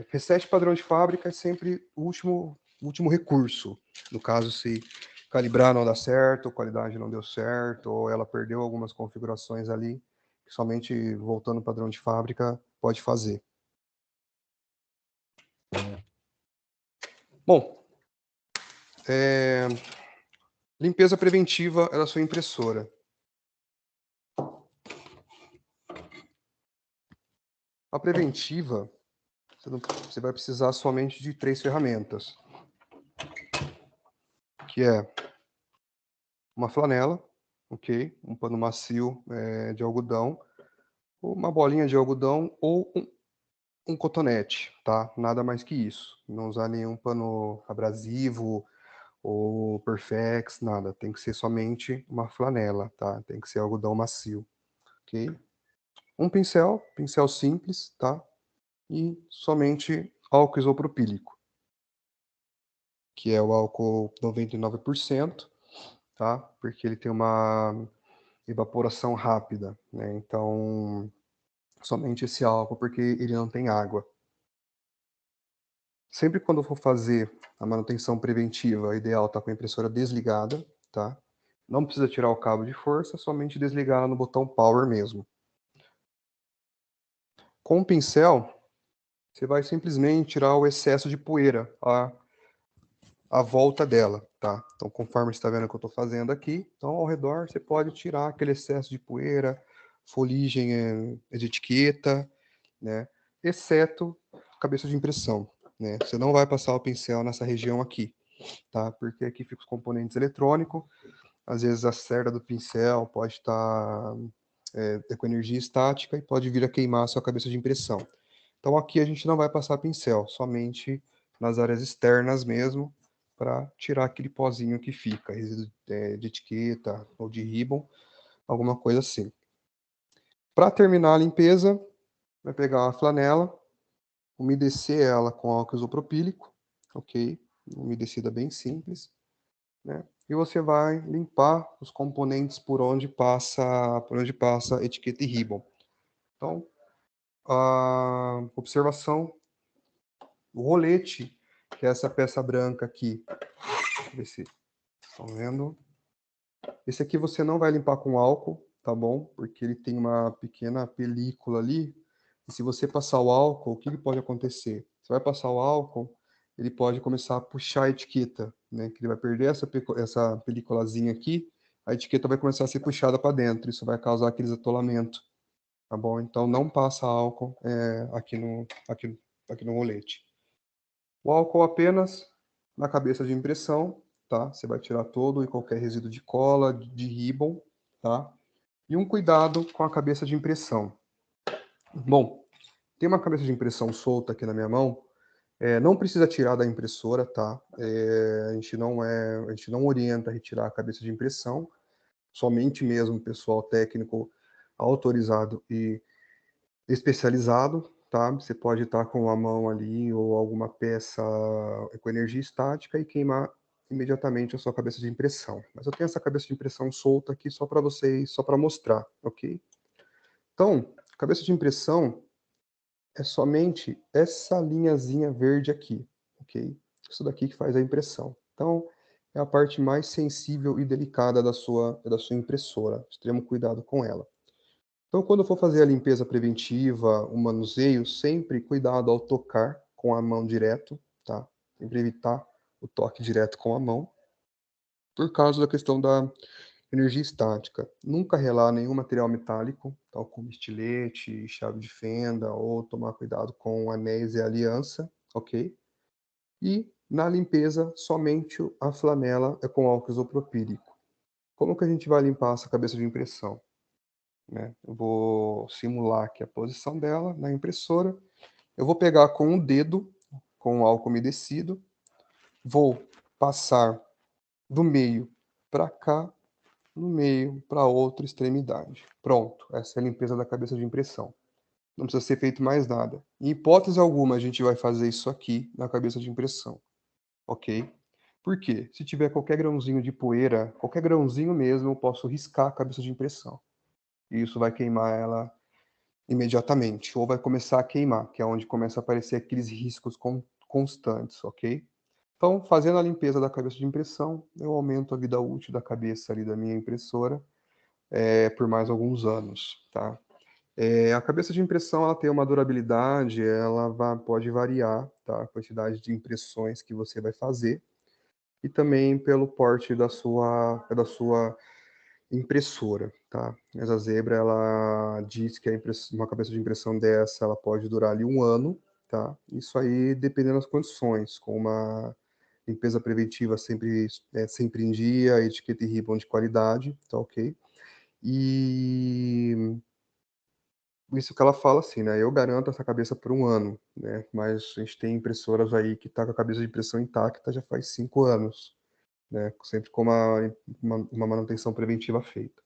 Reset padrão de fábrica é sempre o último recurso. No caso, se calibrar não dá certo, qualidade não deu certo, ou ela perdeu algumas configurações ali, que somente voltando ao padrão de fábrica pode fazer. Bom, limpeza preventiva da sua impressora. A preventiva, você vai precisar somente de 3 ferramentas, que é uma flanela, ok? Um pano macio de algodão, uma bolinha de algodão ou um cotonete, tá? Nada mais que isso. Não usar nenhum pano abrasivo ou Perfex, nada. Tem que ser somente uma flanela, tá? Tem que ser algodão macio, ok? Um pincel simples, tá? E somente álcool isopropílico, que é o álcool 99%, tá? Porque ele tem uma evaporação rápida, né? Então, somente esse álcool, porque ele não tem água. Sempre quando eu for fazer a manutenção preventiva, é ideal estar com a impressora desligada, tá? Não precisa tirar o cabo de força, somente desligar no botão Power mesmo. Com o pincel, você vai simplesmente tirar o excesso de poeira, a volta dela, tá? Então, conforme você está vendo o que eu estou fazendo aqui, então ao redor você pode tirar aquele excesso de poeira, foligem de etiqueta, né? Exceto cabeça de impressão, né? Você não vai passar o pincel nessa região aqui, tá? Porque aqui fica os componentes eletrônicos, às vezes a cerda do pincel pode estar com energia estática e pode vir a queimar a sua cabeça de impressão. Então aqui a gente não vai passar pincel, somente nas áreas externas mesmo, para tirar aquele pozinho que fica, resíduo de etiqueta ou de ribbon, alguma coisa assim. Para terminar a limpeza, vai pegar uma flanela, umedecer ela com álcool isopropílico, ok? Umedecida bem simples, né? E você vai limpar os componentes por onde passa etiqueta e ribbon. Então, a observação, o rolete, que é essa peça branca aqui. Deixa eu ver se estão vendo. Esse aqui você não vai limpar com álcool, tá bom? Porque ele tem uma pequena película ali. E se você passar o álcool, o que pode acontecer? Você vai passar o álcool, ele pode começar a puxar a etiqueta, né? Que ele vai perder essa película-zinha aqui, a etiqueta vai começar a ser puxada para dentro. Isso vai causar aqueles atolamentos, tá bom? Então não passa álcool aqui no rolete. O álcool apenas na cabeça de impressão, tá? Você vai tirar todo e qualquer resíduo de cola, de ribbon, tá? E um cuidado com a cabeça de impressão. Bom, tem uma cabeça de impressão solta aqui na minha mão. Não precisa tirar da impressora, tá? A gente não orienta a retirar a cabeça de impressão. Somente mesmo pessoal técnico autorizado e especializado, tá? Você pode estar com a mão ali ou alguma peça com energia estática e queimar imediatamente a sua cabeça de impressão. Mas eu tenho essa cabeça de impressão solta aqui só para vocês, só para mostrar, ok? Então, cabeça de impressão é somente essa linhazinha verde aqui, ok? Isso daqui que faz a impressão. Então, é a parte mais sensível e delicada da sua impressora. Extremo cuidado com ela. Então, quando for fazer a limpeza preventiva, o manuseio, sempre cuidado ao tocar com a mão direto, tá? Sempre evitar o toque direto com a mão, por causa da questão da energia estática. Nunca relar nenhum material metálico, tal como estilete, chave de fenda, ou tomar cuidado com anéis e aliança, ok? E na limpeza, somente a flanela é com álcool isopropílico. Como que a gente vai limpar essa cabeça de impressão? Né? Eu vou simular aqui a posição dela na impressora. Eu vou pegar com um dedo, com álcool umedecido, vou passar do meio para cá, do meio para outra extremidade. Pronto, essa é a limpeza da cabeça de impressão. Não precisa ser feito mais nada. Em hipótese alguma, a gente vai fazer isso aqui na cabeça de impressão, ok? Por quê? Se tiver qualquer grãozinho de poeira, qualquer grãozinho mesmo, eu posso riscar a cabeça de impressão. E isso vai queimar ela imediatamente, ou vai começar a queimar, que é onde começa a aparecer aqueles riscos constantes, ok? Então, fazendo a limpeza da cabeça de impressão, eu aumento a vida útil da cabeça ali da minha impressora por mais alguns anos, tá? A cabeça de impressão, ela tem uma durabilidade, pode variar, tá? A quantidade de impressões que você vai fazer, e também pelo porte da sua impressora, tá? Mas a Zebra, ela diz que uma cabeça de impressão dessa, ela pode durar ali 1 ano, tá? Isso aí dependendo das condições, com uma limpeza preventiva sempre em dia, etiqueta e ribbon de qualidade, tá ok? E isso que ela fala assim, né? Eu garanto essa cabeça por 1 ano, né? Mas a gente tem impressoras aí que tá com a cabeça de impressão intacta já faz 5 anos, né? Sempre com uma manutenção preventiva feita.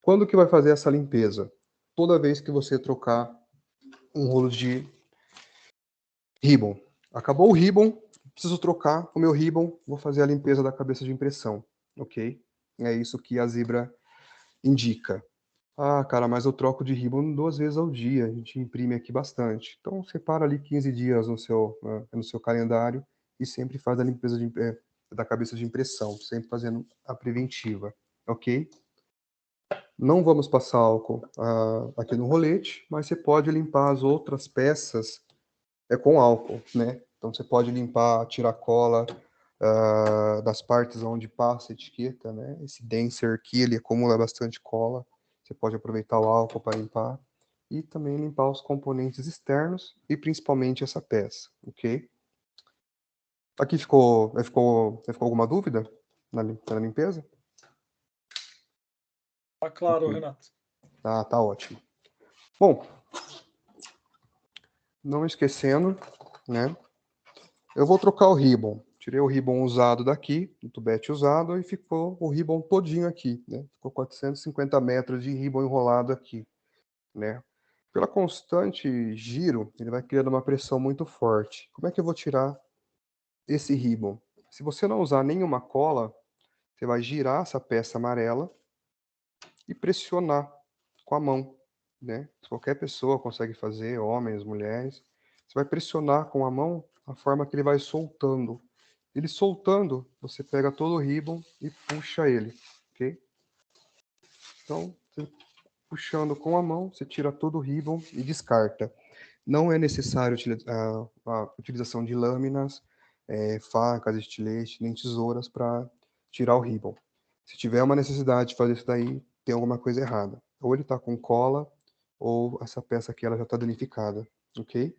Quando que vai fazer essa limpeza? Toda vez que você trocar um rolo de ribbon. Acabou o ribbon, preciso trocar o meu ribbon, vou fazer a limpeza da cabeça de impressão, ok? É isso que a Zebra indica. Ah, cara, mas eu troco de ribbon 2 vezes ao dia, a gente imprime aqui bastante. Então, separa ali 15 dias no seu calendário e sempre faz a limpeza da cabeça de impressão, sempre fazendo a preventiva, ok? Não vamos passar álcool aqui no rolete, mas você pode limpar as outras peças com álcool, né? Então você pode limpar, tirar cola das partes onde passa a etiqueta, né? Esse denser aqui, ele acumula bastante cola. Você pode aproveitar o álcool para limpar e também limpar os componentes externos e principalmente essa peça, ok? Aqui ficou alguma dúvida na limpeza? Tá claro, Ok. Renato. Tá ótimo. Bom, não esquecendo, né? Eu vou trocar o ribbon. Tirei o ribbon usado daqui, o tubete usado, e ficou o ribbon todinho aqui, né? Ficou 450 metros de ribbon enrolado aqui, né? Pela constante giro, ele vai criando uma pressão muito forte. Como é que eu vou tirar esse ribbon? Se você não usar nenhuma cola, você vai girar essa peça amarela e pressionar com a mão, né? Qualquer pessoa consegue fazer, homens, mulheres. Você vai pressionar com a mão a forma que ele vai soltando. Ele soltando, você pega todo o ribbon e puxa ele, ok? Então, você puxando com a mão, você tira todo o ribbon e descarta. Não é necessário a utilização de lâminas, facas, estiletes, nem tesouras para tirar o ribbon. Se tiver uma necessidade de fazer isso daí, tem alguma coisa errada. Ou ele está com cola, ou essa peça aqui ela já está danificada, ok?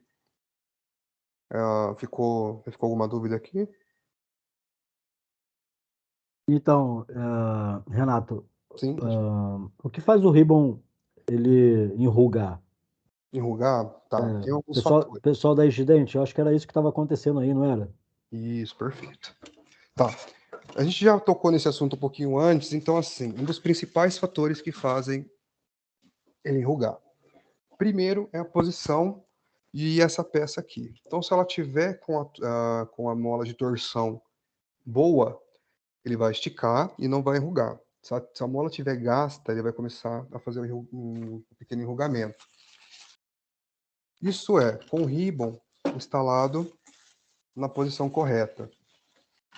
Ficou alguma dúvida aqui? Então, Renato, Sim? o que faz o ribbon ele enrugar? Enrugar? Tá, tem alguns Pessoal, fatores. pessoal da Incidente, eu acho que era isso que estava acontecendo aí, não era? Isso, perfeito. Tá. A gente já tocou nesse assunto um pouquinho antes, então, assim, um dos principais fatores que fazem ele enrugar. Primeiro é a posição e essa peça aqui. Então, se ela tiver com a mola de torção boa, ele vai esticar e não vai enrugar. Se a mola tiver gasta, ele vai começar a fazer um pequeno enrugamento. Isso é com o ribbon instalado na posição correta.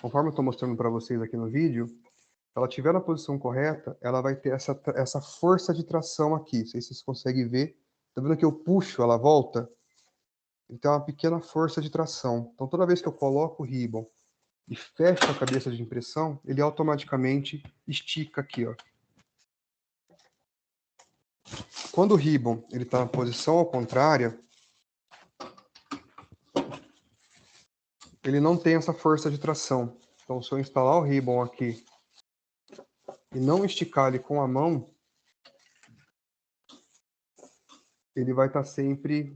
Conforme eu estou mostrando para vocês aqui no vídeo, se ela estiver na posição correta, ela vai ter essa força de tração aqui. Não sei se vocês conseguem ver. Tá vendo que eu puxo, ela volta? Ele tem uma pequena força de tração. Então, toda vez que eu coloco o ribbon e fecho a cabeça de impressão, ele automaticamente estica aqui, ó. Quando o ribbon está na posição ao contrária, ele não tem essa força de tração. Então, se eu instalar o ribbon aqui e não esticar ele com a mão, ele vai estar sempre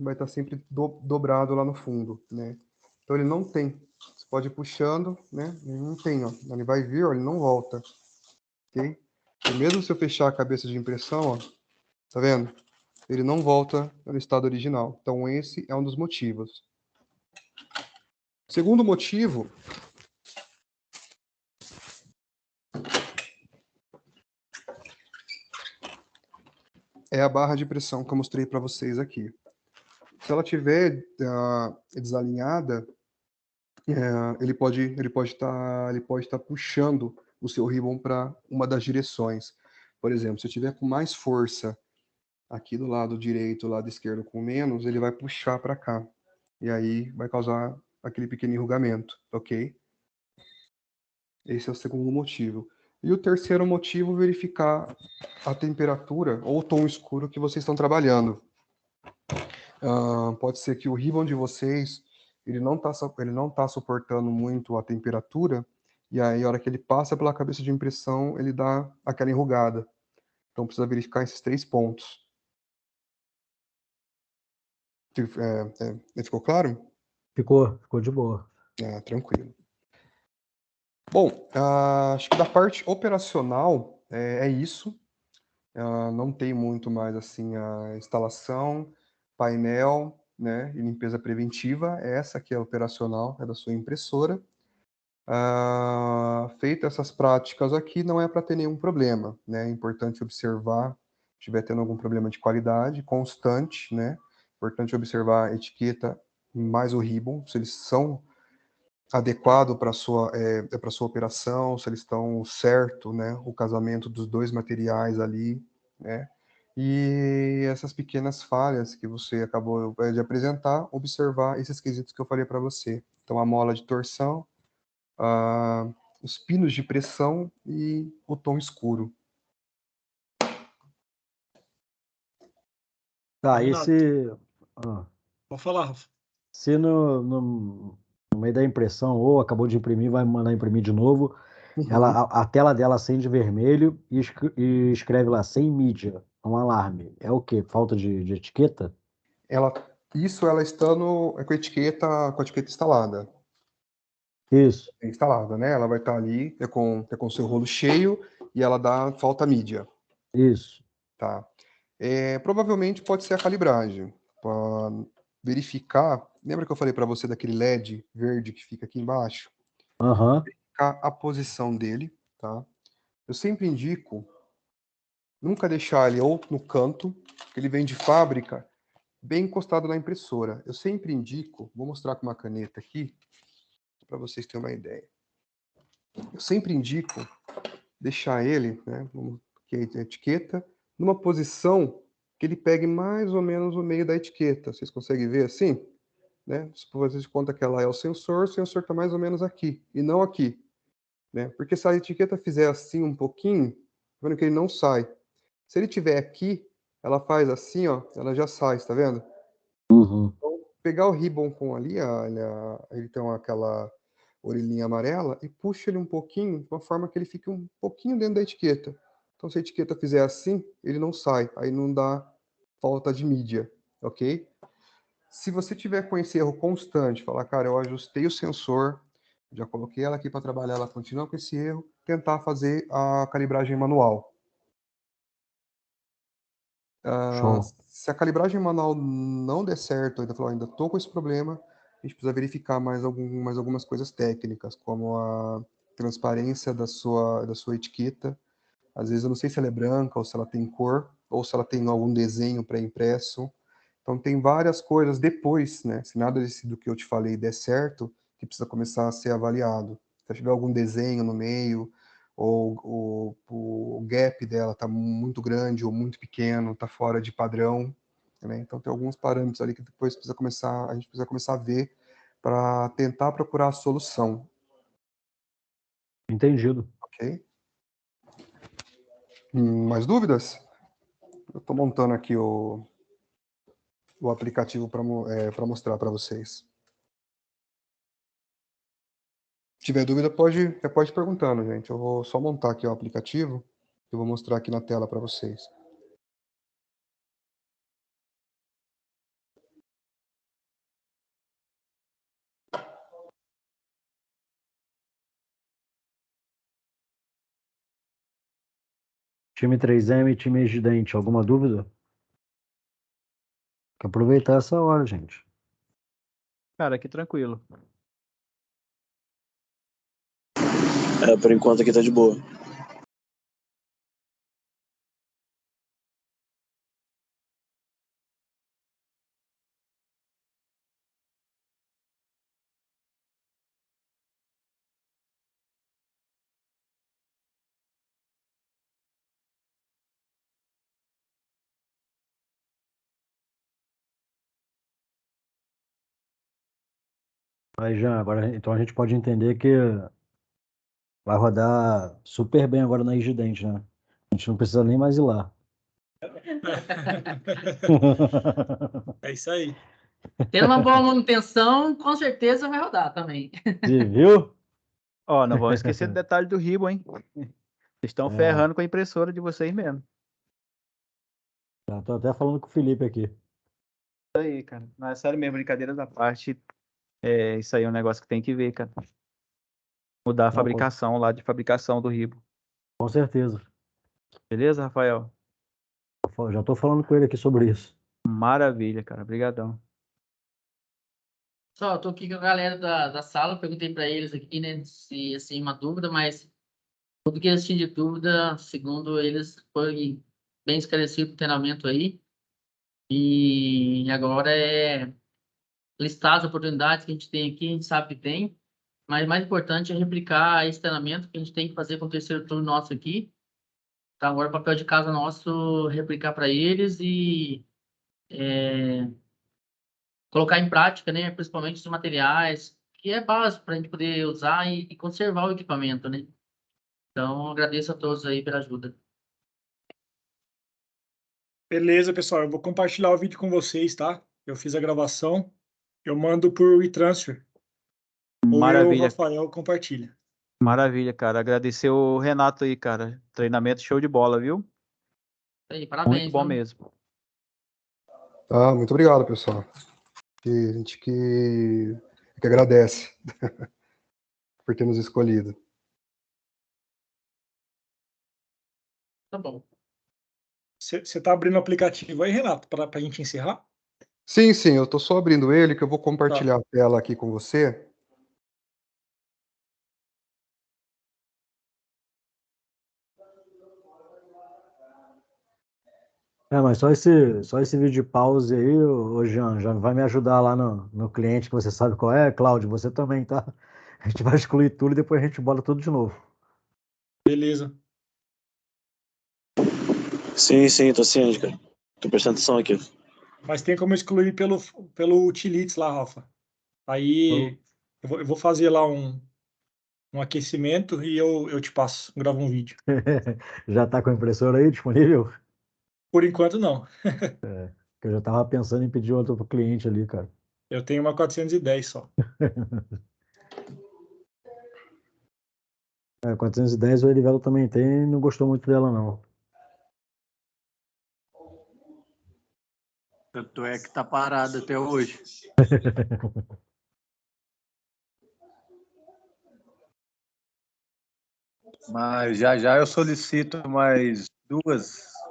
dobrado lá no fundo, né? Então ele não tem. Você pode ir puxando, né? Ele não tem, ó. Ele vai vir, ó, ele não volta, ok? E mesmo se eu fechar a cabeça de impressão, ó, tá vendo? Ele não volta no estado original. Então esse é um dos motivos. Segundo motivo, é a barra de pressão que eu mostrei para vocês aqui. Se ela tiver desalinhada, ele pode estar puxando o seu ribbon para uma das direções. Por exemplo, se eu tiver com mais força aqui do lado direito, lado esquerdo com menos, ele vai puxar para cá. E aí vai causar aquele pequeno enrugamento, ok? Esse é o segundo motivo. E o terceiro motivo, verificar a temperatura ou o tom escuro que vocês estão trabalhando. Pode ser que o ribbon de vocês ele não tá suportando muito a temperatura, e aí a hora que ele passa pela cabeça de impressão, ele dá aquela enrugada. Então precisa verificar esses 3 pontos. Ficou claro? Ficou de boa. Tranquilo. Bom, acho que da parte operacional é isso. Não tem muito mais assim a instalação, painel, né, e limpeza preventiva. Essa que é operacional, é da sua impressora. Feito essas práticas aqui, não é para ter nenhum problema, né? É importante observar, se estiver tendo algum problema de qualidade constante, né? Importante observar a etiqueta mais o ribbon, se eles são adequados para sua operação, se eles estão certo, né? O casamento dos dois materiais ali, né? E essas pequenas falhas que você acabou de apresentar, observar esses quesitos que eu falei para você. Então, a mola de torção, os pinos de pressão e o tom escuro. Tá, Renato, pode falar, Rafa. se no meio da impressão, ou acabou de imprimir, vai mandar imprimir de novo, a tela dela acende vermelho e escreve lá, sem mídia, um alarme. É o quê? Falta de etiqueta? Ela estando com a etiqueta instalada. Isso, Instalada, né? Ela vai estar ali, com o seu rolo cheio e ela dá falta mídia, isso. tá? Provavelmente pode ser a calibragem. Para verificar, lembra que eu falei para você daquele LED verde que fica aqui embaixo? Aham. Verificar a posição dele, tá? Eu sempre indico nunca deixar ele ou no canto, que ele vem de fábrica, bem encostado na impressora. Eu sempre indico, vou mostrar com uma caneta aqui, para vocês terem uma ideia. Eu sempre indico deixar ele, né, que é a etiqueta, numa posição que ele pegue mais ou menos o meio da etiqueta. Vocês conseguem ver assim? Né? Se vocês conta que ela é o sensor está mais ou menos aqui, e não aqui. Né? Porque se a etiqueta fizer assim um pouquinho, vendo que ele não sai. Se ele tiver aqui, ela faz assim, ó, ela já sai, está vendo? Uhum. Então, pegar o ribbon com ali, ele tem aquela orelhinha amarela, e puxa ele um pouquinho, de uma forma que ele fique um pouquinho dentro da etiqueta. Então, se a etiqueta fizer assim, ele não sai, aí não dá falta de mídia, ok? Se você tiver com esse erro constante, falar, cara, eu ajustei o sensor, já coloquei ela aqui para trabalhar, ela continua com esse erro, tentar fazer a calibragem manual. Show. Se a calibragem manual não der certo, ainda estou com esse problema, a gente precisa verificar mais algumas coisas técnicas, como a transparência da sua etiqueta. Às vezes eu não sei se ela é branca, ou se ela tem cor, ou se ela tem algum desenho pré-impresso. Então tem várias coisas depois, né? Se nada do que eu te falei der certo, que precisa começar a ser avaliado. Se tiver algum desenho no meio, ou o gap dela está muito grande ou muito pequeno, está fora de padrão, né? Então tem alguns parâmetros ali que depois a gente precisa começar a ver para tentar procurar a solução, Entendido. ok? Mais dúvidas? Eu estou montando aqui o aplicativo para mostrar para vocês. Se tiver dúvida, pode ir perguntando, gente. Eu vou só montar aqui o aplicativo. Eu vou mostrar aqui na tela para vocês. Time 3M e time Egidente, alguma dúvida? Tem que aproveitar essa hora, gente. Cara, aqui tranquilo. Por enquanto aqui tá de boa. Aí já, agora, então a gente pode entender que vai rodar super bem agora na Rigidente, né? A gente não precisa nem mais ir lá. É isso aí. Tendo uma boa manutenção, com certeza vai rodar também. Você viu? Ó, não vamos esquecer do detalhe do ribo, hein? Vocês estão É. ferrando com a impressora de vocês mesmo. Já tô até falando com o Felipe aqui. Isso aí, cara. Não é sério mesmo, brincadeiras à parte. Isso aí é um negócio que tem que ver, cara. Mudar a Não, fabricação lá de fabricação do ribo. com certeza. Beleza, Rafael? Já tô falando com ele aqui sobre isso. Maravilha, cara. Obrigadão. Só, eu tô aqui com a galera da sala, perguntei para eles aqui, né, se assim, uma dúvida, mas tudo que eles tinham de dúvida, segundo eles, foi bem esclarecido o treinamento aí. E agora é listar as oportunidades que a gente tem aqui, a gente sabe que tem, mas mais importante é replicar esse treinamento que a gente tem que fazer com o terceiro turno nosso aqui. Então, agora o papel de casa nosso replicar para eles e colocar em prática, né, principalmente os materiais, que é básico para a gente poder usar e conservar o equipamento, né? Então, agradeço a todos aí pela ajuda. Beleza, pessoal. Eu vou compartilhar o vídeo com vocês, tá? Eu fiz a gravação. Eu mando por WeTransfer. Ou eu, Maravilha. Rafael, compartilha. Maravilha, cara. Agradecer o Renato aí, cara. Treinamento show de bola, viu? Aí, parabéns, Muito bom viu? mesmo. Ah, muito obrigado, pessoal. A gente que agradece por ter nos escolhido. Tá bom. Você tá abrindo o aplicativo aí, Renato, para a gente encerrar? Sim, sim, eu estou só abrindo ele, que eu vou Tá. compartilhar a tela aqui com você. Mas só esse vídeo de pause aí, ô Jean, já vai me ajudar lá no cliente que você sabe qual é. Cláudio, você também, tá? A gente vai excluir tudo e depois a gente bota tudo de novo. Beleza. Sim, tô ciente, cara. Tô prestando atenção aqui. Mas tem como excluir pelo Utilities lá, Rafa. Aí eu vou fazer lá um aquecimento e eu te passo, gravo um vídeo. Já tá com a impressora aí disponível? Por enquanto, não. Que eu já tava pensando em pedir outra pro cliente ali, cara. Eu tenho uma 410 só. 410 o Erivelto também tem e não gostou muito dela, não. Tanto é que tá parado até hoje. Mas já eu solicito mais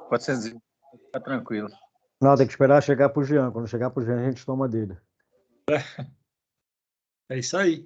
400, fica tranquilo. Não, tem que esperar chegar pro Jean. Quando chegar pro Jean, a gente toma dele. É isso aí.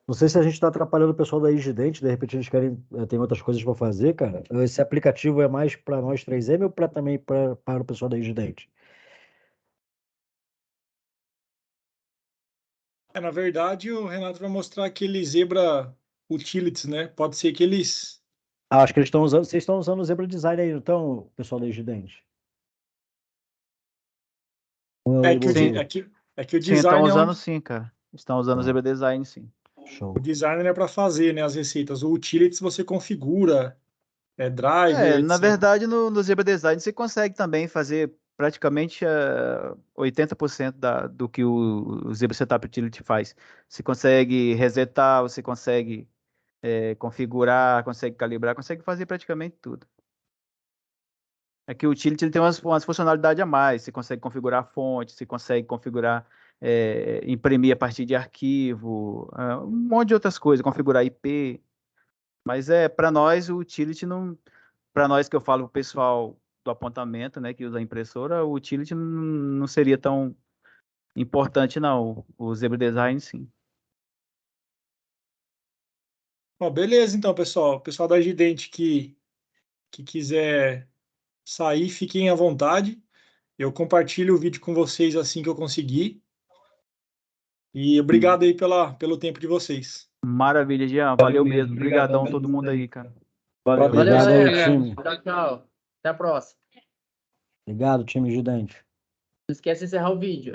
Não sei se a gente está atrapalhando o pessoal da Igidente, de repente eles querem, tem outras coisas para fazer, cara. Esse aplicativo é mais para nós 3M ou também para o pessoal da Igidente? Na verdade, o Renato vai mostrar aquele Zebra Utilities, né? Pode ser que eles. Acho que eles estão usando, vocês estão usando o Zebra Design aí, então, pessoal da Igidente? É que, Sim. é que o Sim, estão design usando sim, cara. Estão usando o Tá. Zebra Design, sim. Show. o design é para fazer, né, as receitas. O Utilities você configura, driver, Na etc. verdade, no Zebra Design você consegue também fazer praticamente 80% do que o Zebra Setup Utility faz. Você consegue resetar, você consegue configurar, consegue calibrar, consegue fazer praticamente tudo. É que o Utility ele tem umas funcionalidades a mais. Você consegue configurar a fonte, você consegue configurar, imprimir a partir de arquivo, um monte de outras coisas, configurar IP. Mas para nós, o Utility não. Para nós que eu falo, o pessoal do apontamento, né, que usa a impressora, o Utility não seria tão importante, não. O Zebra Design, sim. Ó, beleza, então, pessoal. O pessoal da Gidente que quiser sair, fiquem à vontade. Eu compartilho o vídeo com vocês assim que eu conseguir. E obrigado aí pelo tempo de vocês. Maravilha, Jean. Valeu mesmo. Obrigadão todo mundo aí, cara. Valeu, Obrigado aí, galera. time. Tchau, tchau. Até a próxima. Obrigado, time ajudante. Não esquece de encerrar o vídeo.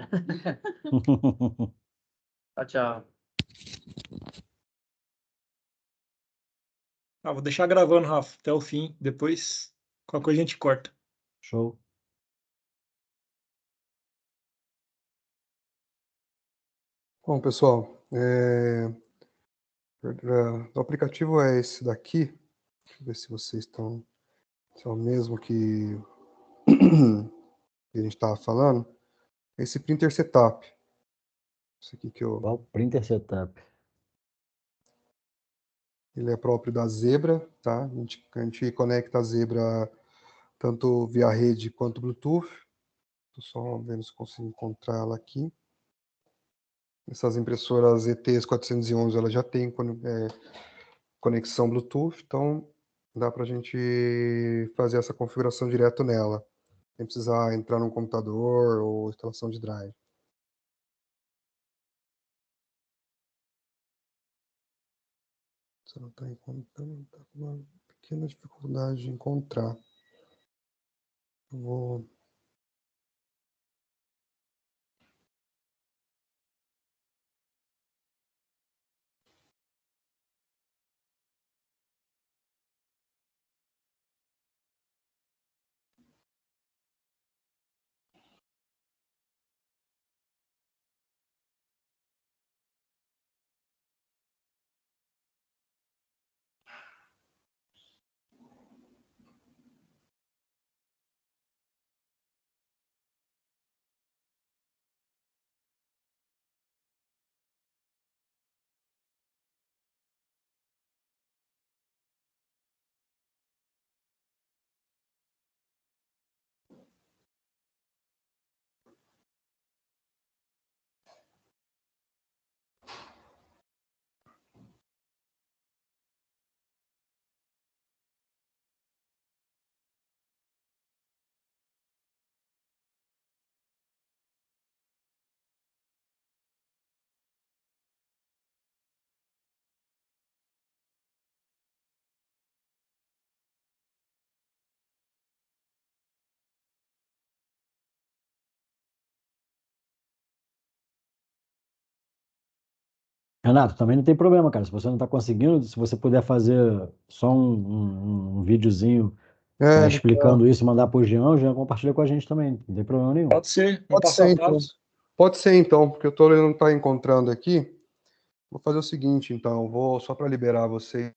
Tchau, tchau. Vou deixar gravando, Rafa, até o fim. Depois, qualquer coisa a gente corta. Show. Bom, pessoal, o aplicativo é esse daqui. Deixa eu ver se vocês estão... Se é o mesmo que a gente estava falando. Esse Printer Setup. Esse aqui que eu... Qual Printer Setup? Ele é próprio da Zebra, tá? A gente conecta a Zebra tanto via rede quanto Bluetooth. Estou só vendo se consigo encontrar ela aqui. Essas impressoras ETs 411, ela já tem conexão Bluetooth, então dá para a gente fazer essa configuração direto nela, sem precisar entrar no computador ou instalação de drive. Você não está encontrando, está com uma pequena dificuldade de encontrar. Eu vou... Renato, também não tem problema, cara. Se você não está conseguindo, se você puder fazer só um videozinho explicando isso e mandar para o Jean compartilha com a gente também. Não tem problema nenhum. Pode ser, um Pode passo ser, a então. passo. Pode ser, então, porque eu não está encontrando aqui. Vou fazer o seguinte, então, vou só para liberar vocês